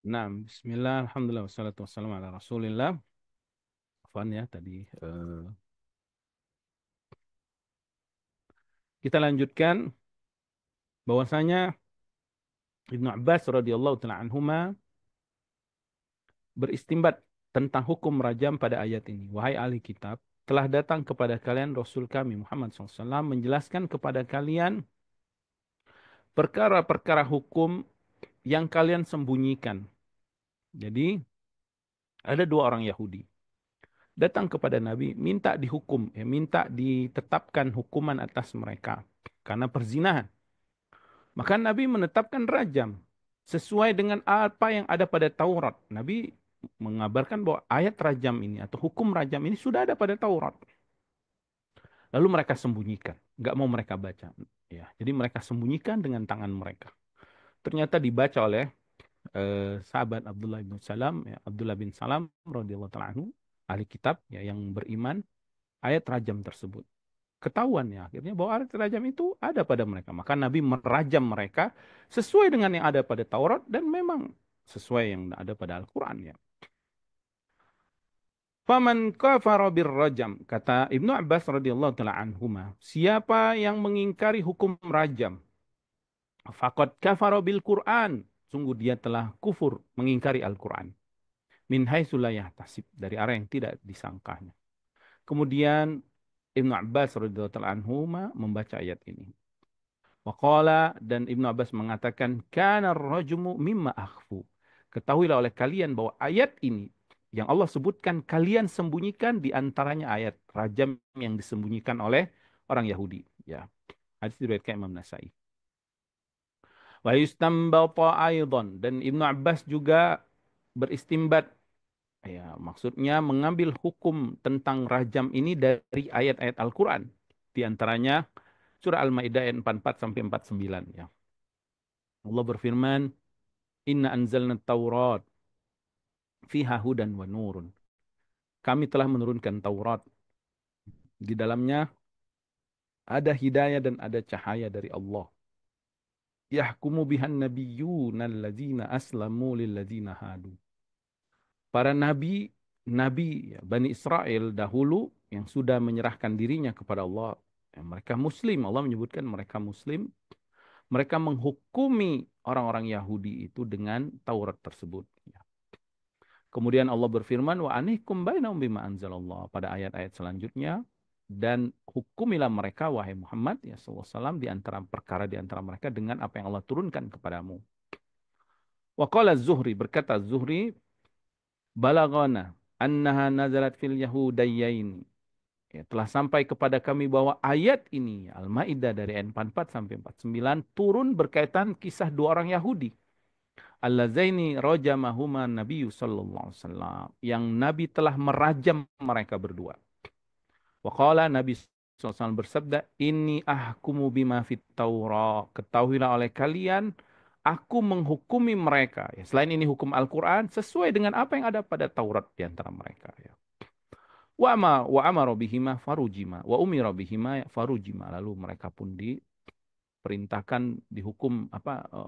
Nah, bismillah, alhamdulillah, wassalatu wassalamu ala rasulillah. Afwan ya, tadi kita lanjutkan bahwasanya Ibnu Abbas radhiyallahu taala anhuma beristimbat tentang hukum rajam pada ayat ini. Wahai ahli kitab, telah datang kepada kalian Rasul kami Muhammad SAW menjelaskan kepada kalian perkara-perkara hukum yang kalian sembunyikan. Jadi ada dua orang Yahudi datang kepada Nabi minta dihukum, ya, minta ditetapkan hukuman atas mereka karena perzinahan. Maka Nabi menetapkan rajam. sesuai dengan apa yang ada pada Taurat. Nabi mengabarkan bahwa ayat rajam ini atau hukum rajam ini sudah ada pada Taurat. Lalu mereka sembunyikan, nggak mau mereka baca. Ya, jadi mereka sembunyikan dengan tangan mereka. Ternyata dibaca oleh sahabat Abdullah bin Salam, ya, Abdullah bin Salam radhiyallahu taala anhu, ahli kitab ya, yang beriman, ayat rajam tersebut. Ketahuan ya akhirnya bahwa ayat rajam itu ada pada mereka. Maka Nabi merajam mereka sesuai dengan yang ada pada Taurat dan memang sesuai yang ada pada Al-Quran ya. Faman kafara birrajam, kata Ibnu Abbas radhiyallahu taala anhuma, siapa yang mengingkari hukum rajam, faqad kafara bil Quran, sungguh dia telah kufur mengingkari Al-Quran. Min haitsu la yahtasib, dari arah yang tidak disangkanya. Kemudian Ibnu Abbas radhiyallahu taala anhuma membaca ayat ini. Waqala, dan Ibnu Abbas mengatakan kana rajmu mimma akhfu. Ketahuilah oleh kalian bahwa ayat ini yang Allah sebutkan kalian sembunyikan di antaranya ayat rajam yang disembunyikan oleh orang Yahudi. Ya, hadis diriwayatkan Imam Nasai. Wa yustambata aidan, dan Ibnu Abbas juga beristimbat, ya maksudnya mengambil hukum tentang rajam ini dari ayat-ayat Al-Qur'an. Di antaranya surah Al-Maidah ayat 44 sampai 49 ya. Allah berfirman, Inna anzalna Taurat fiha hudan wa nurun. Kami telah menurunkan Taurat. Di dalamnya ada hidayah dan ada cahaya dari Allah. Yahkumu bihan nabiyyuna alladzina aslamu lilladzina hadu. Para nabi, nabi ya, Bani Israel dahulu yang sudah menyerahkan dirinya kepada Allah. Ya, mereka Muslim. Allah menyebutkan mereka Muslim. Mereka menghukumi orang-orang Yahudi itu dengan Taurat tersebut. Ya. Kemudian Allah berfirman, wa anihkum bainahum bima anzalallah, pada ayat-ayat selanjutnya, dan hukumilah mereka wahai Muhammad ya sallallahu alaihi wasallam di antara perkara di antara mereka dengan apa yang Allah turunkan kepadamu. Wa qala Az-Zuhri, berkata Az-Zuhri, balagana annaha nazalat fil yahudayyain. Ya, telah sampai kepada kami bahwa ayat ini Al-Maidah dari ayat 44 sampai 49 turun berkaitan kisah dua orang Yahudi. Allazaini rajamahuma Nabi sallallahu alaihi wasallam, yang Nabi telah merajam mereka berdua. Waqala, Nabi SAW bersabda, Inni ahkumu bima fit Taurat. Ketahuilah oleh kalian, aku menghukumi mereka. Ya, selain ini hukum Al-Quran, sesuai dengan apa yang ada pada Taurat di antara mereka. Ya. Wa amara bihima farujima. Wa umira bihima farujima. Lalu mereka pun diperintahkan dihukum,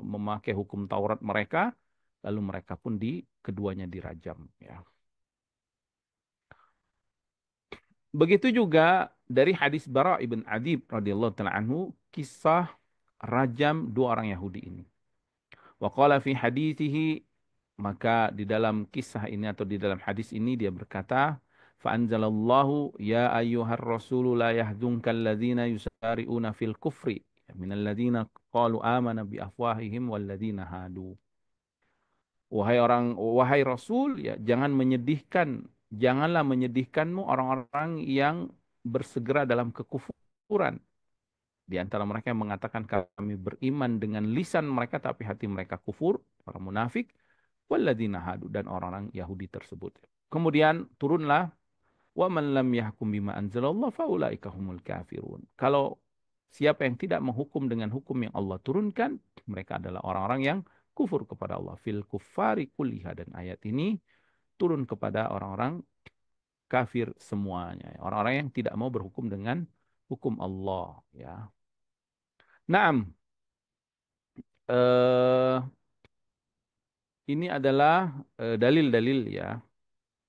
memakai hukum Taurat mereka. Lalu mereka pun keduanya dirajam. Ya. Begitu juga dari hadis Bara ibn Adib radhiyallahu taala anhu, kisah rajam dua orang Yahudi ini. Wa qala fi hadithihi, maka di dalam kisah ini atau di dalam hadis ini dia berkata, fa anzalallahu ya ayyuhar rasulu la yahzunka alladzina yusari'una fil kufri minal ladzina qalu amana bi afwahihim wal ladzina hadu. Wahai Rasul, ya jangan menyedihkan, janganlah menyedihkanmu orang-orang yang bersegera dalam kekufuran. Di antara mereka yang mengatakan kami beriman dengan lisan mereka tapi hati mereka kufur, orang munafik, walladzina hadu, dan orang-orang Yahudi tersebut. Kemudian turunlah wa man lam yahkum bima anzalallah faulaika humul kafirun. Kalau siapa yang tidak menghukum dengan hukum yang Allah turunkan, mereka adalah orang-orang yang kufur kepada Allah. Fil kuffari kulliha, dan ayat ini turun kepada orang-orang kafir semuanya. Orang-orang yang tidak mau berhukum dengan hukum Allah. Ya. Naam, eh, ini adalah dalil-dalil ya,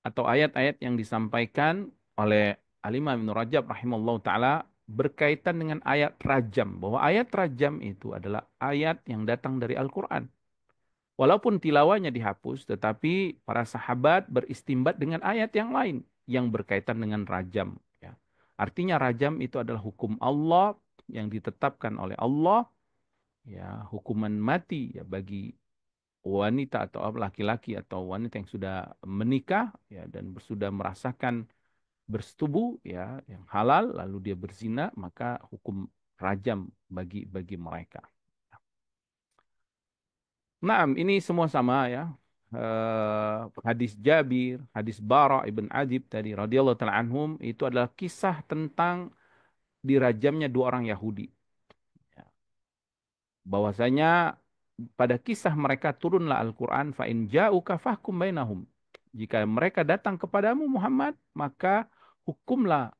atau ayat-ayat yang disampaikan oleh Al-Imam Ibnu Rajab rahimahullah taala berkaitan dengan ayat rajam, bahwa ayat rajam itu adalah ayat yang datang dari Al-Quran. Walaupun tilawahnya dihapus, tetapi para sahabat beristimbat dengan ayat yang lain yang berkaitan dengan rajam. Ya. Artinya rajam itu adalah hukum Allah yang ditetapkan oleh Allah, ya hukuman mati ya bagi wanita atau laki-laki atau wanita yang sudah menikah ya dan sudah merasakan bersetubuh ya yang halal lalu dia berzina, maka hukum rajam bagi mereka. Naam, ini semua sama ya. Hadis Jabir, hadis Bara ibn Adib tadi radhiyallahu taala anhum itu adalah kisah tentang dirajamnya dua orang Yahudi. Ya. Bahwasanya pada kisah mereka turunlah Al-Quran, fa in ja'uka fahkum bainahum. Jika mereka datang kepadamu Muhammad, maka hukumlah,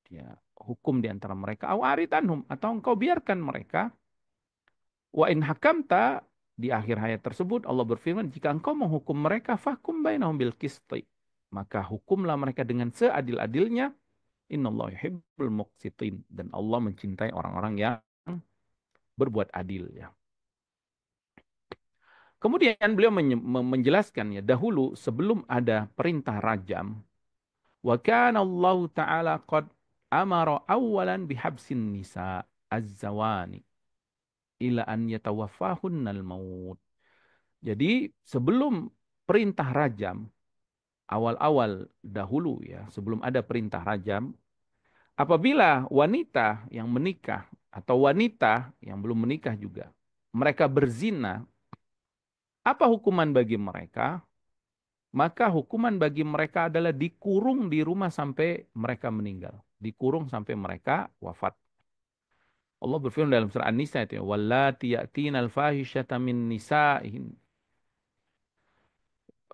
ya, hukum di antara mereka. Au arid anhum, atau engkau biarkan mereka. Wa in hakamta, di akhir ayat tersebut Allah berfirman, jika engkau menghukum mereka, fahkum bainahum bil qisti. Maka hukumlah mereka dengan seadil-adilnya. Innallaha yuhibbul muqsitin. Dan Allah mencintai orang-orang yang berbuat adil, ya. Kemudian beliau menjelaskan, ya, dahulu sebelum ada perintah rajam, wa kana Allah taala qad amara awalan bihabsin nisa az-zawani ila an yatawaffahunnal maut. Jadi sebelum perintah rajam, awal-awal dahulu, ya, sebelum ada perintah rajam, apabila wanita yang menikah atau wanita yang belum menikah juga, mereka berzina, apa hukuman bagi mereka? Maka hukuman bagi mereka adalah dikurung di rumah sampai mereka meninggal. Dikurung sampai mereka wafat. Allah berfirman dalam surah An-Nisa itu, wallati ya'tinal fahisyata min nisaihin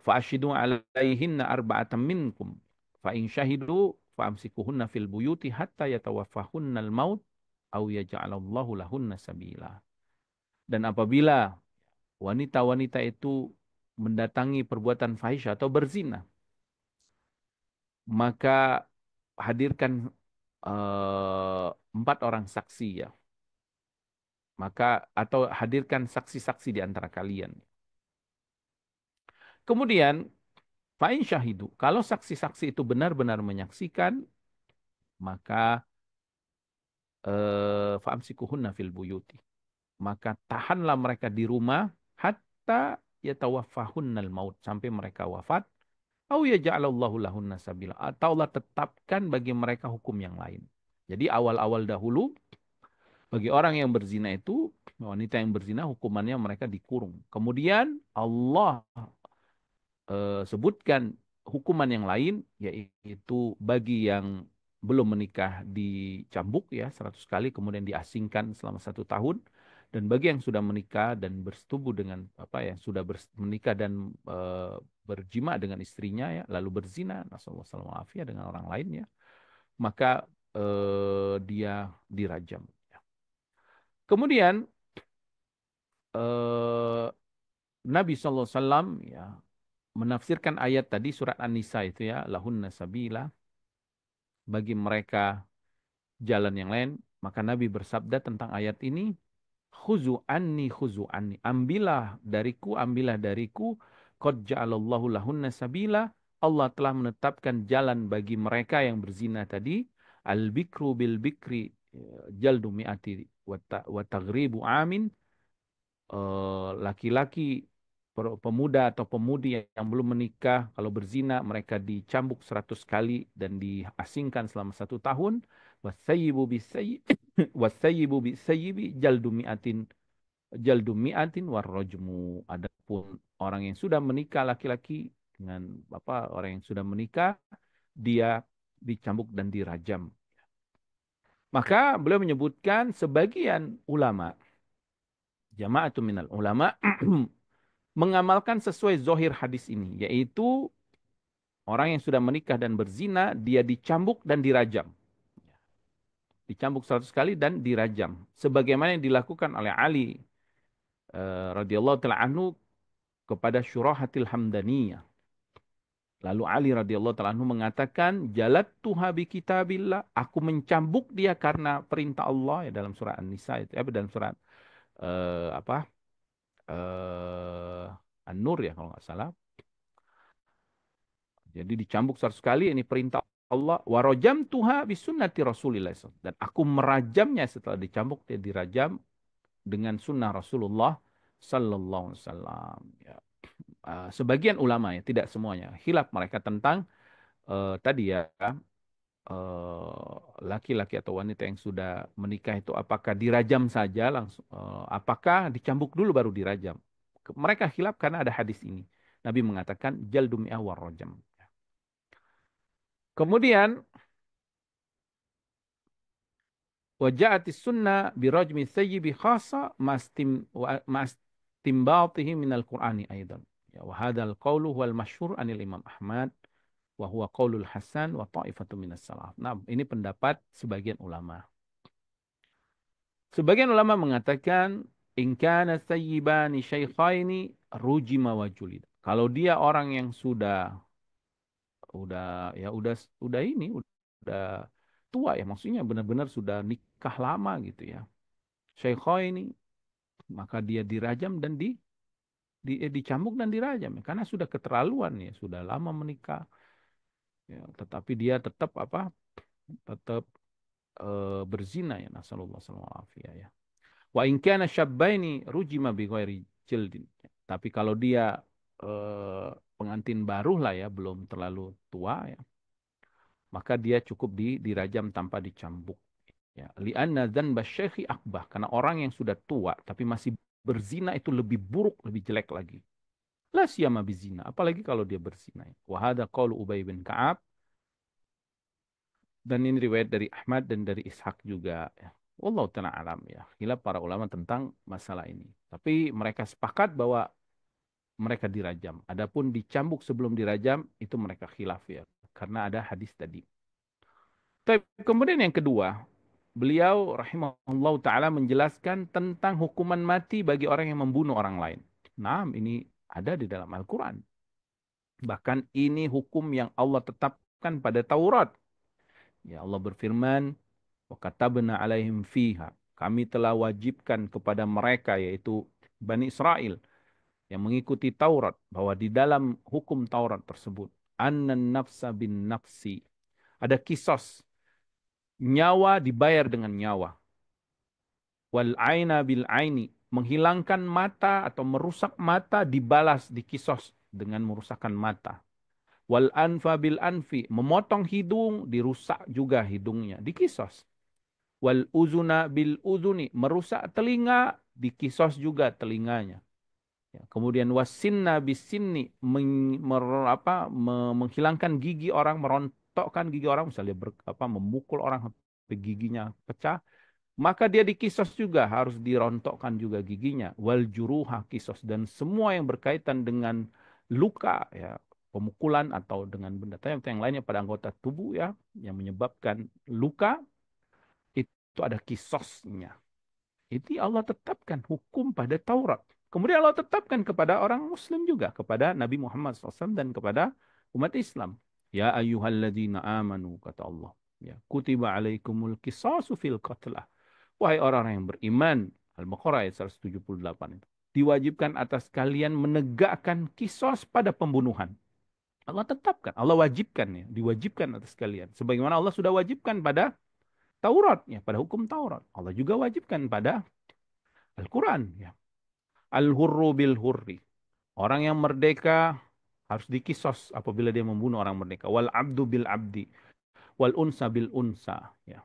fa'ashidu 'alaihinna arba'atan minkum fa in syahidu fa'amsikuhunna fil buyuti hatta yatawaffahunnal maut au yaj'alallahu lahunna sabila. Dan apabila wanita-wanita itu mendatangi perbuatan fahisyah atau berzina, maka hadirkan empat orang saksi, ya. Maka atau hadirkan saksi-saksi di antara kalian. Kemudian fa'in syahidu, kalau saksi-saksi itu benar-benar menyaksikan, maka fa'amsikuhunna fil buyuti. Maka tahanlah mereka di rumah hatta yatawaffahunnal maut, sampai mereka wafat. Au yaj'alallahu lahunna sabila, atau Allah tetapkan bagi mereka hukum yang lain. Jadi awal-awal dahulu bagi orang yang berzina itu, wanita yang berzina hukumannya mereka dikurung. Kemudian Allah sebutkan hukuman yang lain, yaitu bagi yang belum menikah dicambuk, ya, 100 kali, kemudian diasingkan selama 1 tahun. Dan bagi yang sudah menikah dan bersetubuh dengan yang sudah menikah dan berjima dengan istrinya, ya, lalu berzina, nasallahu alaihi dengan orang lain, ya, maka dia dirajam. Kemudian eh, Nabi SAW, ya, menafsirkan ayat tadi surat An-Nisa itu, ya, lahunna sabila, bagi mereka jalan yang lain. Maka Nabi bersabda tentang ayat ini, khuzu anni, ambillah dariku, qad ja'alallahu lahunna sabila, Allah telah menetapkan jalan bagi mereka yang berzina tadi, al bikru bil bikri jaldu mi'ati wa taghribu amin. Laki-laki, pemuda atau pemudi yang belum menikah, kalau berzina mereka dicambuk 100 kali dan diasingkan selama 1 tahun. Wasayyibu bisayyi wasayyibu bisayyibi jaldu mi'atin warrajmu. Adapun orang yang sudah menikah laki-laki dengan orang yang sudah menikah, dia dicambuk dan dirajam. Maka beliau menyebutkan sebagian ulama, jama'atu minal ulama, mengamalkan sesuai zohir hadis ini, yaitu orang yang sudah menikah dan berzina, dia dicambuk dan dirajam. Dicambuk 100 kali dan dirajam. Sebagaimana yang dilakukan oleh Ali radhiyallahu ta'ala anhu kepada Syurahatil Hamdaniyah. Lalu Ali radhiyallahu ta'ala anhu mengatakan, jalat tuha bi kitabillah, aku mencambuk dia karena perintah Allah, ya, dalam surah An-Nisa itu, dalam surat apa? An-Nur, ya, kalau nggak salah. Jadi dicambuk 100 kali, ini perintah Allah. Warojam tuha bisunnati Rasulillah. Dan aku merajamnya setelah dicambuk, dia dirajam dengan sunnah Rasulullah Sallallahu Alaihi Wasallam. Ya. Sebagian ulama, ya, tidak semuanya, khilaf mereka tentang tadi, ya, laki-laki atau wanita yang sudah menikah itu apakah dirajam saja langsung, apakah dicambuk dulu baru dirajam. Mereka khilaf karena ada hadis ini. Nabi mengatakan jaldu mi'ah war rajam. Kemudian waja'atis sunnah birajmi thayyibi khasa mastimbaltihi minal Qur'ani aidan. Ya, wa hadzal qawlu huwal masyhur anil Imam Ahmad wa huwa qaulul Hasan wa ta'ifatu minas salaf. Nah, ini pendapat sebagian ulama. Sebagian ulama mengatakan in kana thayyibani syaikhaini rujima wa julid. Kalau dia orang yang udah ini udah tua ya, maksudnya benar-benar sudah nikah lama gitu ya. Syaikhaini, maka dia dirajam dan dicambuk dan dirajam ya, karena sudah keterlaluan ya, sudah lama menikah ya, tetapi dia tetap tetap berzina ya, nasallallahu alaihi ya. Wa in kana syabbaini rujima bi ghairi jildin. Tapi kalau dia pengantin baru lah ya, belum terlalu tua ya, maka dia cukup dirajam tanpa dicambuk. Ya, li'anna dzanba syekhi akbah, karena orang yang sudah tua tapi masih berzina itu lebih buruk, lebih jelek lagi. La siyama bizina, apalagi kalau dia berzina. Wa hadza qaulu Ubay bin Ka'ab, dan ini riwayat dari Ahmad dan dari Ishaq juga ya. Wallahu ta'ala alam ya. Khilaf para ulama tentang masalah ini. Tapi mereka sepakat bahwa mereka dirajam. Adapun dicambuk sebelum dirajam itu mereka khilaf ya. Karena ada hadis tadi. Tapi kemudian yang kedua, beliau rahimahullah taala menjelaskan tentang hukuman mati bagi orang yang membunuh orang lain. Nah, ini ada di dalam Al-Qur'an. Bahkan ini hukum yang Allah tetapkan pada Taurat. Ya, Allah berfirman, "Wa katabna 'alaihim fiha." Kami telah wajibkan kepada mereka, yaitu Bani Israel yang mengikuti Taurat, bahwa di dalam hukum Taurat tersebut, annan nafsa bin nafsi, ada kisos, nyawa dibayar dengan nyawa. Wal aina bil aini, menghilangkan mata atau merusak mata dibalas di kisos dengan merusakkan mata. Wal anfa bil anfi, memotong hidung dirusak juga hidungnya, dikisos. Wal uzuna bil uzuni, merusak telinga dikisos juga telinganya. Ya, kemudian wasinna bis sinni, menghilangkan gigi orang, merontokkan gigi orang, misalnya memukul orang sampai giginya pecah, maka dia dikisos juga, harus dirontokkan juga giginya. Wal juruha kisos, dan semua yang berkaitan dengan luka ya, pemukulan atau dengan benda tajam atau yang lainnya pada anggota tubuh ya, yang menyebabkan luka, itu ada kisosnya. Itu Allah tetapkan hukum pada Taurat. Kemudian Allah tetapkan kepada orang Muslim juga, kepada Nabi Muhammad SAW dan kepada umat Islam. Ya ayyuhalladzina amanu, kata Allah. Ya, kutiba alaikumul qisasu fil qatlah. Wahai orang-orang yang beriman, Al-Baqarah ayat 178 itu. Diwajibkan atas kalian menegakkan kisos pada pembunuhan. Allah tetapkan, Allah wajibkan ya, diwajibkan atas kalian. Sebagaimana Allah sudah wajibkan pada Taurat ya, pada hukum Taurat. Allah juga wajibkan pada Al-Quran ya. Al-hurru bil hurri. Orang yang merdeka harus dikisos apabila dia membunuh orang merdeka. Wal abdu bil abdi. Wal unsa bil unsa. Ya.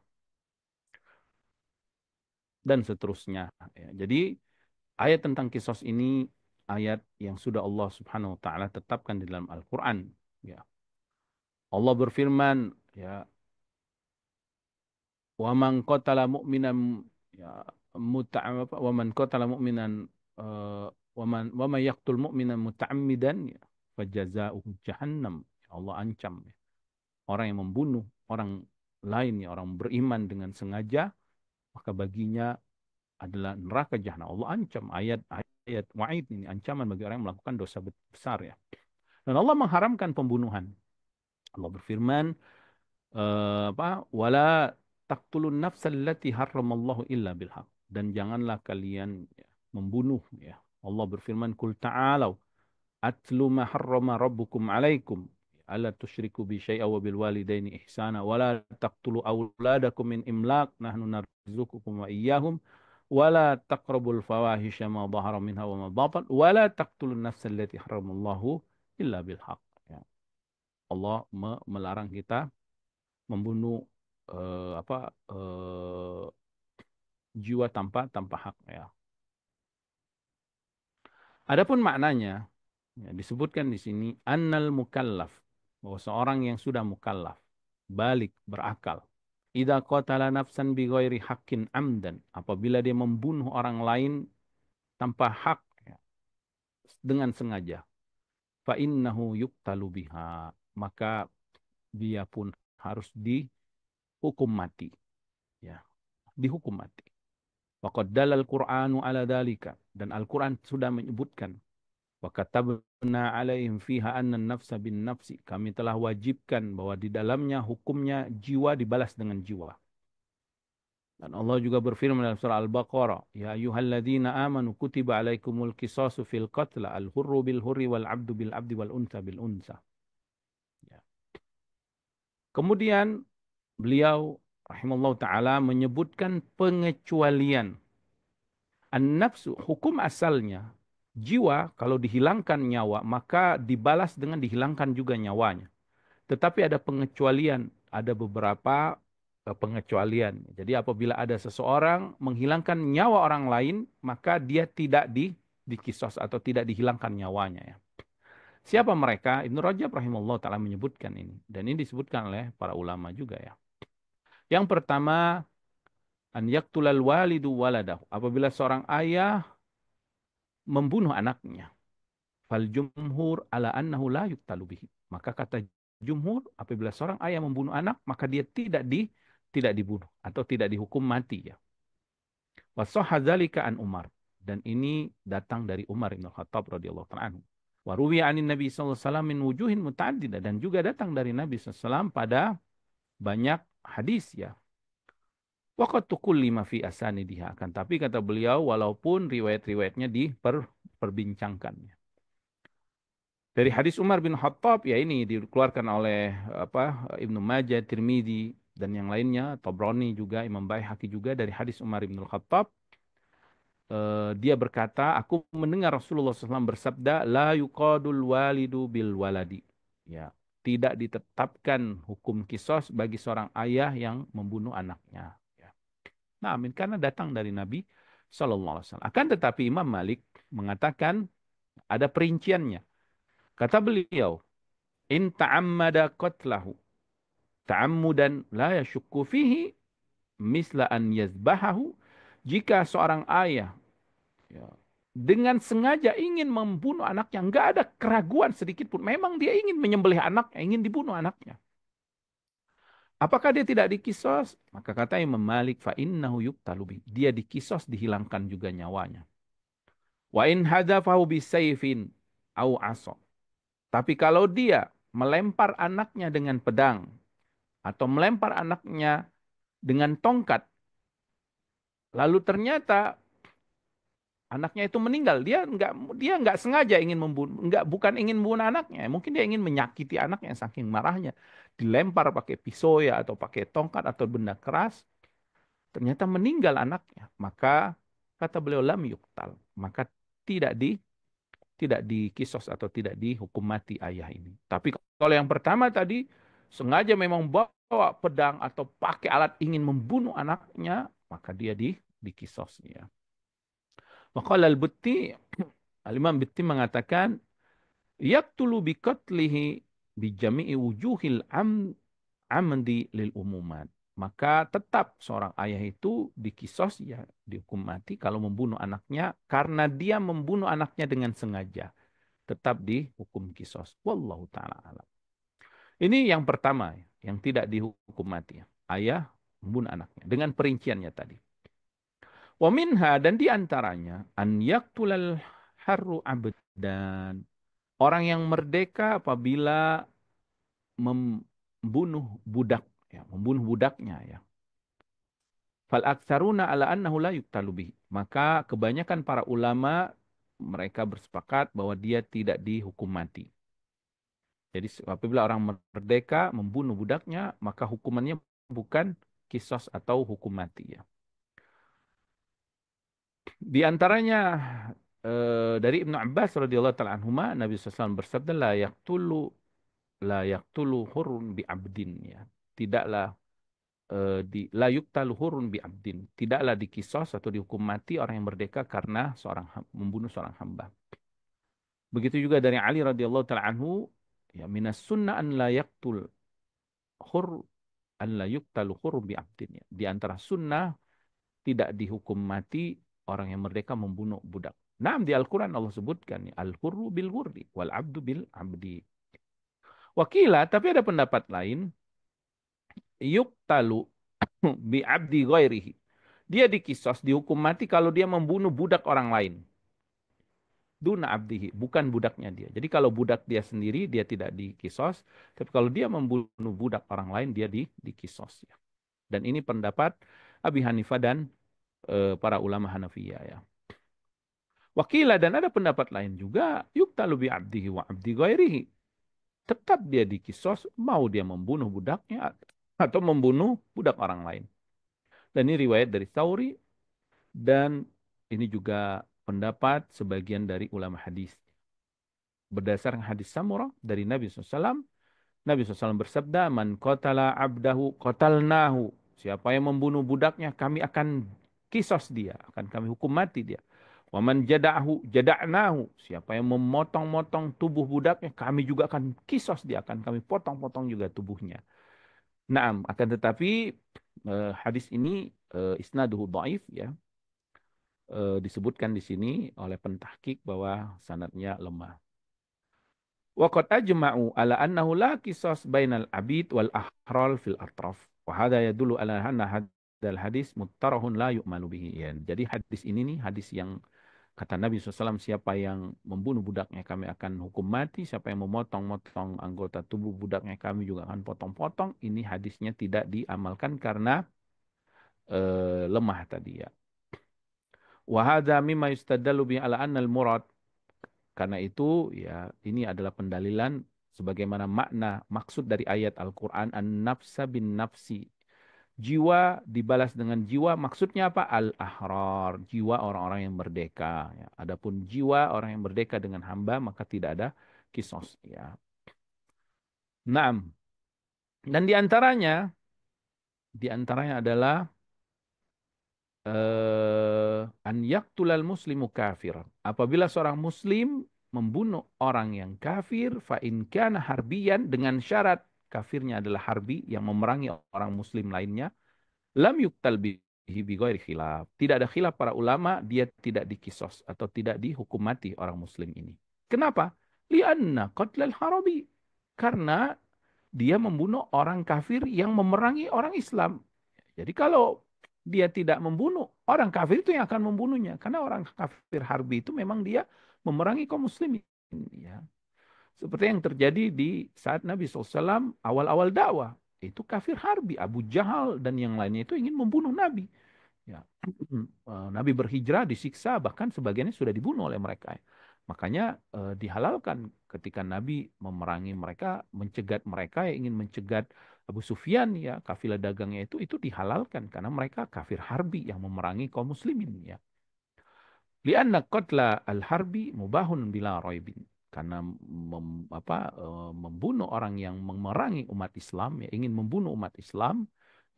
Dan seterusnya. Ya. Jadi ayat tentang kisos ini ayat yang sudah Allah Subhanahu wa taala tetapkan di dalam Al-Qur'an, ya. Allah berfirman, ya, wa man qatala mu'minan, ya, wa man qatala mu'minan, wa man yaqtul mu'minan muta'ammidan, ya, fajaza'uhu jahannam. Ya, Allah ancam ya, orang yang membunuh orang lain ya, orang beriman dengan sengaja, maka baginya adalah neraka jahanam. Allah ancam, ayat wa'id ini, ancaman bagi orang yang melakukan dosa besar ya. Dan Allah mengharamkan pembunuhan. Allah berfirman, wala taqtulun nafsal lati harramallahu illa bilhaq, dan janganlah kalian ya, membunuh ya. Allah berfirman, kul ta'alau atlu ma harrama rabbukum alaikum alla tusyriku bi syai'a wa bil walidaini ihsana wala taqtulu auladakum min imlaq nahnu narzuqukum wa iyyahum wala taqrabul fawahisha ma dhahara minha wa ma batan wala taqtulun nafsal lati harramallahu illa bil haqq. Ya. Allah melarang kita membunuh jiwa tanpa hak ya. Adapun maknanya, ya, disebutkan di sini annal mukallaf, bahwa seorang yang sudah mukallaf, balik, berakal. Idza qatala nafsan bighairi haqqin amdan, apabila dia membunuh orang lain tanpa hak, ya, dengan sengaja, fa innahu yuqtalu biha, maka dia pun harus dihukum mati, ya, dihukum mati. Waqad dalal Qur'anu ala dalika, dan Al-Qur'an sudah menyebutkan, wa katabna alaihim fiha anna nafsa bin nafsi, kami telah wajibkan bahwa di dalamnya hukumnya jiwa dibalas dengan jiwa. Dan Allah juga berfirman dalam surah Al-Baqarah, ya ayyuhalladzina amanu kutiba alaikumul qisasu fil qatla al-hurru bil hurri wal 'abdu bil 'abdi wal unsa bil unsa. Ya. Kemudian beliau rahimallahu taala menyebutkan pengecualian. An-nafsu, hukum asalnya, jiwa kalau dihilangkan nyawa, maka dibalas dengan dihilangkan juga nyawanya. Tetapi ada pengecualian, ada beberapa pengecualian. Jadi apabila ada seseorang menghilangkan nyawa orang lain, maka dia tidak dikisos atau tidak dihilangkan nyawanya, ya. Siapa mereka? Ibnu Rajab rahimahullah taala menyebutkan ini, dan ini disebutkan oleh para ulama juga, ya. Yang pertama, an yaktulal walidu waladahu. Apabila seorang ayah membunuh anaknya, fal jumhur ala annahu la yuktalu bihi. Maka kata jumhur, apabila seorang ayah membunuh anak, maka dia tidak dibunuh atau tidak dihukum mati, ya. Wa sahha dzalika an Umar, dan ini datang dari Umar bin Khattab radhiyallahu ta'ala anhu. Wa ruwiya anin Nabi sallallahu alaihi wasallam min wujuhin muta'addidah, dan juga datang dari Nabi sallallahu alaihi wasallam pada banyak hadis, ya. Waqad tukullima fi asanidiha, akan tapi kata beliau walaupun riwayat-riwayatnya diperbincangkan. Dari hadis Umar bin Khattab, ya, ini dikeluarkan oleh Ibnu Majah, Tirmidzi dan yang lainnya, Tabrani juga, Imam Baihaqi juga, dari hadis Umar bin Khattab. Dia berkata, aku mendengar Rasulullah SAW bersabda, la yuqadul walidu bil waladi. Ya, tidak ditetapkan hukum kisos bagi seorang ayah yang membunuh anaknya. Ya. Nah, amin, karena datang dari Nabi SAW. Akan tetapi Imam Malik mengatakan ada perinciannya. Kata beliau, in ta'ammada qatlahu ta'ammudan la yashukku fihi misla an yazbahahu. Jika seorang ayah, ya, dengan sengaja ingin membunuh anaknya, nggak ada keraguan sedikit pun, memang dia ingin menyembelih anaknya, ingin dibunuh anaknya, apakah dia tidak dikisos? Maka kata Imam Malik, fa innahu yuqtalu bih, dia dikisos, dihilangkan juga nyawanya. Wa in hadafahu bisayfin au asa, tapi kalau dia melempar anaknya dengan pedang atau melempar anaknya dengan tongkat, lalu ternyata anaknya itu meninggal, dia nggak sengaja ingin membunuh, bukan ingin membunuh anaknya, mungkin dia ingin menyakiti anaknya saking marahnya, dilempar pakai pisau, ya, atau pakai tongkat atau benda keras, ternyata meninggal anaknya, maka kata beliau lam yuktal, maka tidak di tidak dikisos atau tidak dihukum mati ayah ini. Tapi kalau yang pertama tadi, sengaja memang bawa pedang atau pakai alat ingin membunuh anaknya, maka dia dikisos, ya. Maqala al-Butti, Al-Imam Butti mengatakan, yaqtulu biqatlihi bijami'i wujuhil amdi lil umumat. Maka tetap seorang ayah itu dikisos, ya, dihukum mati kalau membunuh anaknya karena dia membunuh anaknya dengan sengaja. Tetap dihukum kisos. Wallahu ta'ala alam. Ini yang pertama, yang tidak dihukum mati, ya. Ayah membunuh anaknya. Dengan perinciannya tadi. Wa minha, dan diantaranya, an yaktulal harru abdan. Orang yang merdeka apabila membunuh budak, ya, membunuh budaknya, ya. Fal aktsaruna ala annahu la yuktalu bihi. Maka kebanyakan para ulama mereka bersepakat bahwa dia tidak dihukum mati. Jadi apabila orang merdeka membunuh budaknya, maka hukumannya bukan kisos atau hukum mati, ya. Di antaranya dari Ibnu Abbas radhiyallahu taala anhuma, Nabi SAW bersabda, la yaqtulu hurun bi abdin, ya. Tidaklah la yuqtalu hurun bi abdin. Tidaklah dikisos atau dihukum mati orang yang merdeka karena membunuh seorang hamba. Begitu juga dari Ali radhiyallahu taala anhu, ya minas sunnah an la yaqtul hur an la yuqtalu hur bi abdin. Ya. Di antara sunnah tidak dihukum mati orang yang merdeka membunuh budak. Nah, di Al-Quran Allah sebutkan al-hurru bil hurri wal abdu bil abdi. Wakila, tapi ada pendapat lain, yuktalu bi abdi ghairihi. Dia dikisos, dihukum mati kalau dia membunuh budak orang lain. Duna abdihi, bukan budaknya dia. Jadi kalau budak dia sendiri, dia tidak dikisos. Tapi kalau dia membunuh budak orang lain, dia dikisos. Ya. Dan ini pendapat Abi Hanifah dan para ulama Hanafiyah. Ya. Wakilah dan ada pendapat lain juga, yuktalu bi abdihi wa abdi ghairihi. Tetap dia dikisos, mau dia membunuh budaknya atau membunuh budak orang lain. Dan ini riwayat dari Tsauri dan ini juga pendapat sebagian dari ulama hadis. Berdasarkan hadis Samurah dari Nabi SAW, Nabi SAW bersabda, Man qatala abdahu qatalnahu. Siapa yang membunuh budaknya, kami akan kisos dia, akan kami hukum mati dia. Waman jada'ahu jada'nahu. Siapa yang memotong-motong tubuh budaknya, kami juga akan kisos dia, akan kami potong-potong juga tubuhnya. Naam, akan tetapi hadis ini isnaduhu dhaif ya. Disebutkan di sini oleh pentahqiq bahwa sanadnya lemah. Waqad ajma'u ala annahu la qisas bainal abid wal ahral fil atraf. Wa hadha yadullu ala anna hadzal hadis muttarahun la yu'malu bihi. Ya, jadi hadis ini nih hadis yang kata Nabi SAW, siapa yang membunuh budaknya kami akan hukum mati, siapa yang memotong-motong anggota tubuh budaknya kami juga akan potong-potong. Ini hadisnya tidak diamalkan karena lemah tadi ya. Wa hadza mimma yustadallu bi ala anna al-murad. Karena itu ya ini adalah pendalilan sebagaimana makna maksud dari ayat Al-Qur'an an-nafsa bin nafsi. Jiwa dibalas dengan jiwa, maksudnya apa? Al-ahrar, jiwa orang-orang yang merdeka. Ya. Adapun jiwa orang yang merdeka dengan hamba, maka tidak ada kisos. Ya. Naam. Dan di antaranya adalah an yaqtulal muslimu kafir. Apabila seorang muslim membunuh orang yang kafir, fa in kana harbiyan, dengan syarat kafirnya adalah harbi yang memerangi orang muslim lainnya, lam yuktal bihi bi ghairi khilaf. Tidak ada khilaf para ulama, dia tidak dikisos atau tidak dihukum mati orang muslim ini. Kenapa? Lianna qatlal harabi. Karena dia membunuh orang kafir yang memerangi orang Islam. Jadi kalau dia tidak membunuh, orang kafir itu yang akan membunuhnya. Karena orang kafir harbi itu memang dia memerangi kaum muslimin. Ya. Seperti yang terjadi di saat Nabi SAW awal-awal dakwah. Itu kafir harbi. Abu Jahal dan yang lainnya itu ingin membunuh Nabi. Ya. Nabi berhijrah, disiksa, bahkan sebagiannya sudah dibunuh oleh mereka. Makanya dihalalkan ketika Nabi memerangi mereka, mencegat mereka yang ingin mencegat Abu Sufyan, ya kafilah dagangnya itu dihalalkan karena mereka kafir harbi yang memerangi kaum muslimin. Ya. Lianna qatla al-harbi mubahun bila raibin. Karena membunuh orang yang memerangi umat Islam, ya, ingin membunuh umat Islam,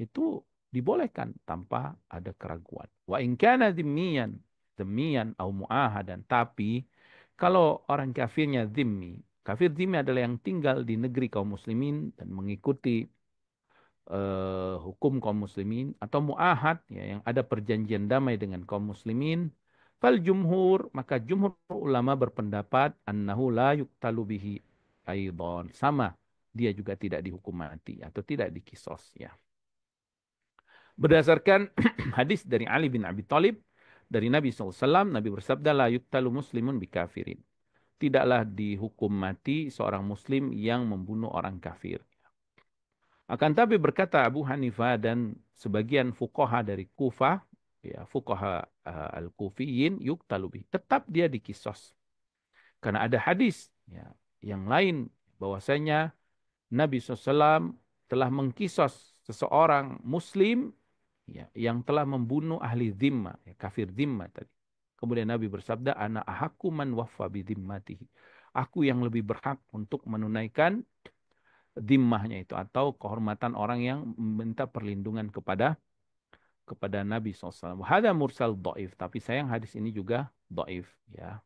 itu dibolehkan tanpa ada keraguan. Wa in kana dhimmiyan au muahadan. Tapi kalau orang kafirnya dhimmi, kafir dhimmi adalah yang tinggal di negeri kaum muslimin dan mengikuti hukum kaum muslimin, atau muahad ya, yang ada perjanjian damai dengan kaum muslimin, fal jumhur, maka jumhur ulama berpendapat annahu la yuktalu bihi aidan, sama dia juga tidak dihukum mati atau tidak dikisos ya. Berdasarkan hadis dari Ali bin Abi Thalib dari Nabi SAW, Nabi bersabda la yuktalu muslimun bikafirin. Tidaklah dihukum mati seorang muslim yang membunuh orang kafir. Akan tapi berkata Abu Hanifah dan sebagian fuqaha dari Kufah, ya fuqaha al-Kufiyin, yuktalubi. Tetap dia dikisos. Karena ada hadis ya, yang lain bahwasanya Nabi SAW telah mengkisos seseorang muslim ya, yang telah membunuh ahli dhimma, ya, kafir dhimma tadi. Kemudian Nabi bersabda, ana ahaku man waffa bi dhimmatihi. Aku yang lebih berhak untuk menunaikan dhimmahnya itu atau kehormatan orang yang meminta perlindungan kepada Nabi SAW. Hada mursal dhaif, tapi sayang hadis ini juga dhaif ya.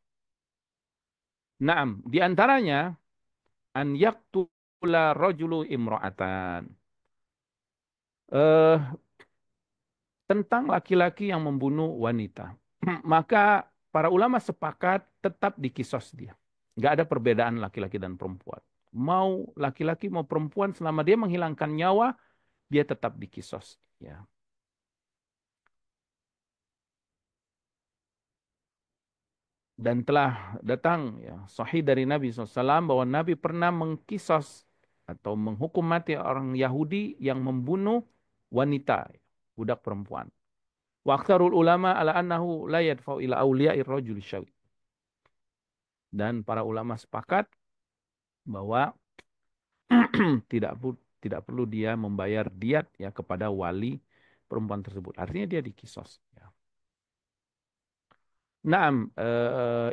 Naam, di antaranya an yaktula rajulu imra'atan. Eh, tentang laki-laki yang membunuh wanita. Maka para ulama sepakat tetap dikisos dia. Nggak ada perbedaan laki-laki dan perempuan. Mau laki-laki mau perempuan selama dia menghilangkan nyawa, dia tetap dikisos. Ya. Dan telah datang ya, sahih dari Nabi SAW bahwa Nabi pernah mengkisos atau menghukum mati orang Yahudi yang membunuh wanita, budak perempuan. Wa aktsarul ulama ala annahu la yadfa'u ila awliya'ir rajul syawi. Dan para ulama sepakat bahwa tidak perlu dia membayar diat ya kepada wali perempuan tersebut. Artinya dia dikisos. Ya. Naam,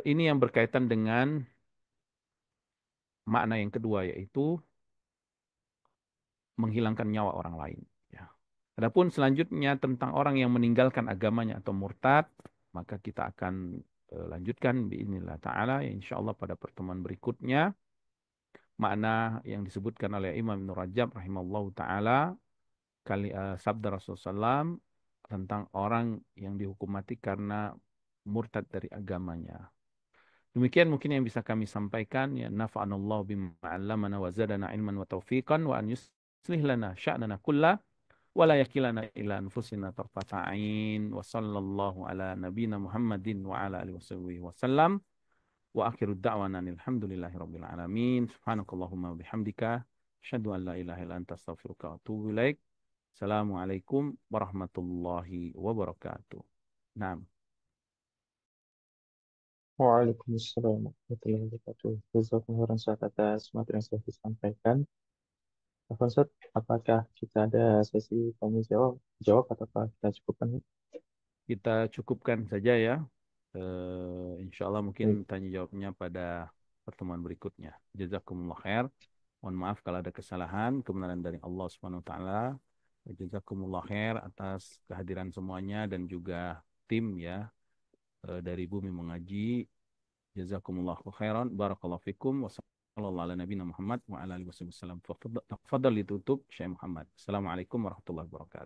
ini yang berkaitan dengan makna yang kedua yaitu menghilangkan nyawa orang lain. Ya. Adapun selanjutnya tentang orang yang meninggalkan agamanya atau murtad, maka kita akan lanjutkan biidznillah taala insyaallah pada pertemuan berikutnya makna yang disebutkan oleh Imam Ibn Rajab rahimahullahu taala sabda Rasulullah SAW tentang orang yang dihukum mati karena murtad dari agamanya. Demikian mungkin yang bisa kami sampaikan ya nafa'anallahu bima 'allamana wa zadana ilman wa taufiqan wa an yuslih lana sya'nana kullah wa la yakilana ila anfusina tarfata 'ain wa sallallahu ala nabiyyina Muhammadin wa ala alihi wasallam wa akhiru da'wana alhamdulillahi rabbil alamin subhanakallahumma wa bihamdika asyhadu an la ilaha illa anta astaghfiruka wa atubu ilaik. Assalamualaikum warahmatullahi wabarakatuh. Nah, Waalaikumsalam warahmatullahi wabarakatuh. Jazakumullah khairan Ustaz atas materi yang sudah disampaikan. Ustaz, apakah kita ada sesi tanya jawab, ataukah kita cukupkan? kita cukupkan saja ya. Insya Allah mungkin Baik, tanya jawabnya pada pertemuan berikutnya. Jazakumullah khair. Mohon maaf kalau ada kesalahan, kebenaran dari Allah Subhanahu wa taala. Jazakumullah khair atas kehadiran semuanya dan juga tim ya dari Bumi Mengaji. Jazakumullah khairan. Barakallahu fikum. Wassalamualaikum ala nabiyina Muhammad wa ala alihi wasallam. Tafadhal ditutup Syekh Muhammad. Assalamualaikum warahmatullahi wabarakatuh.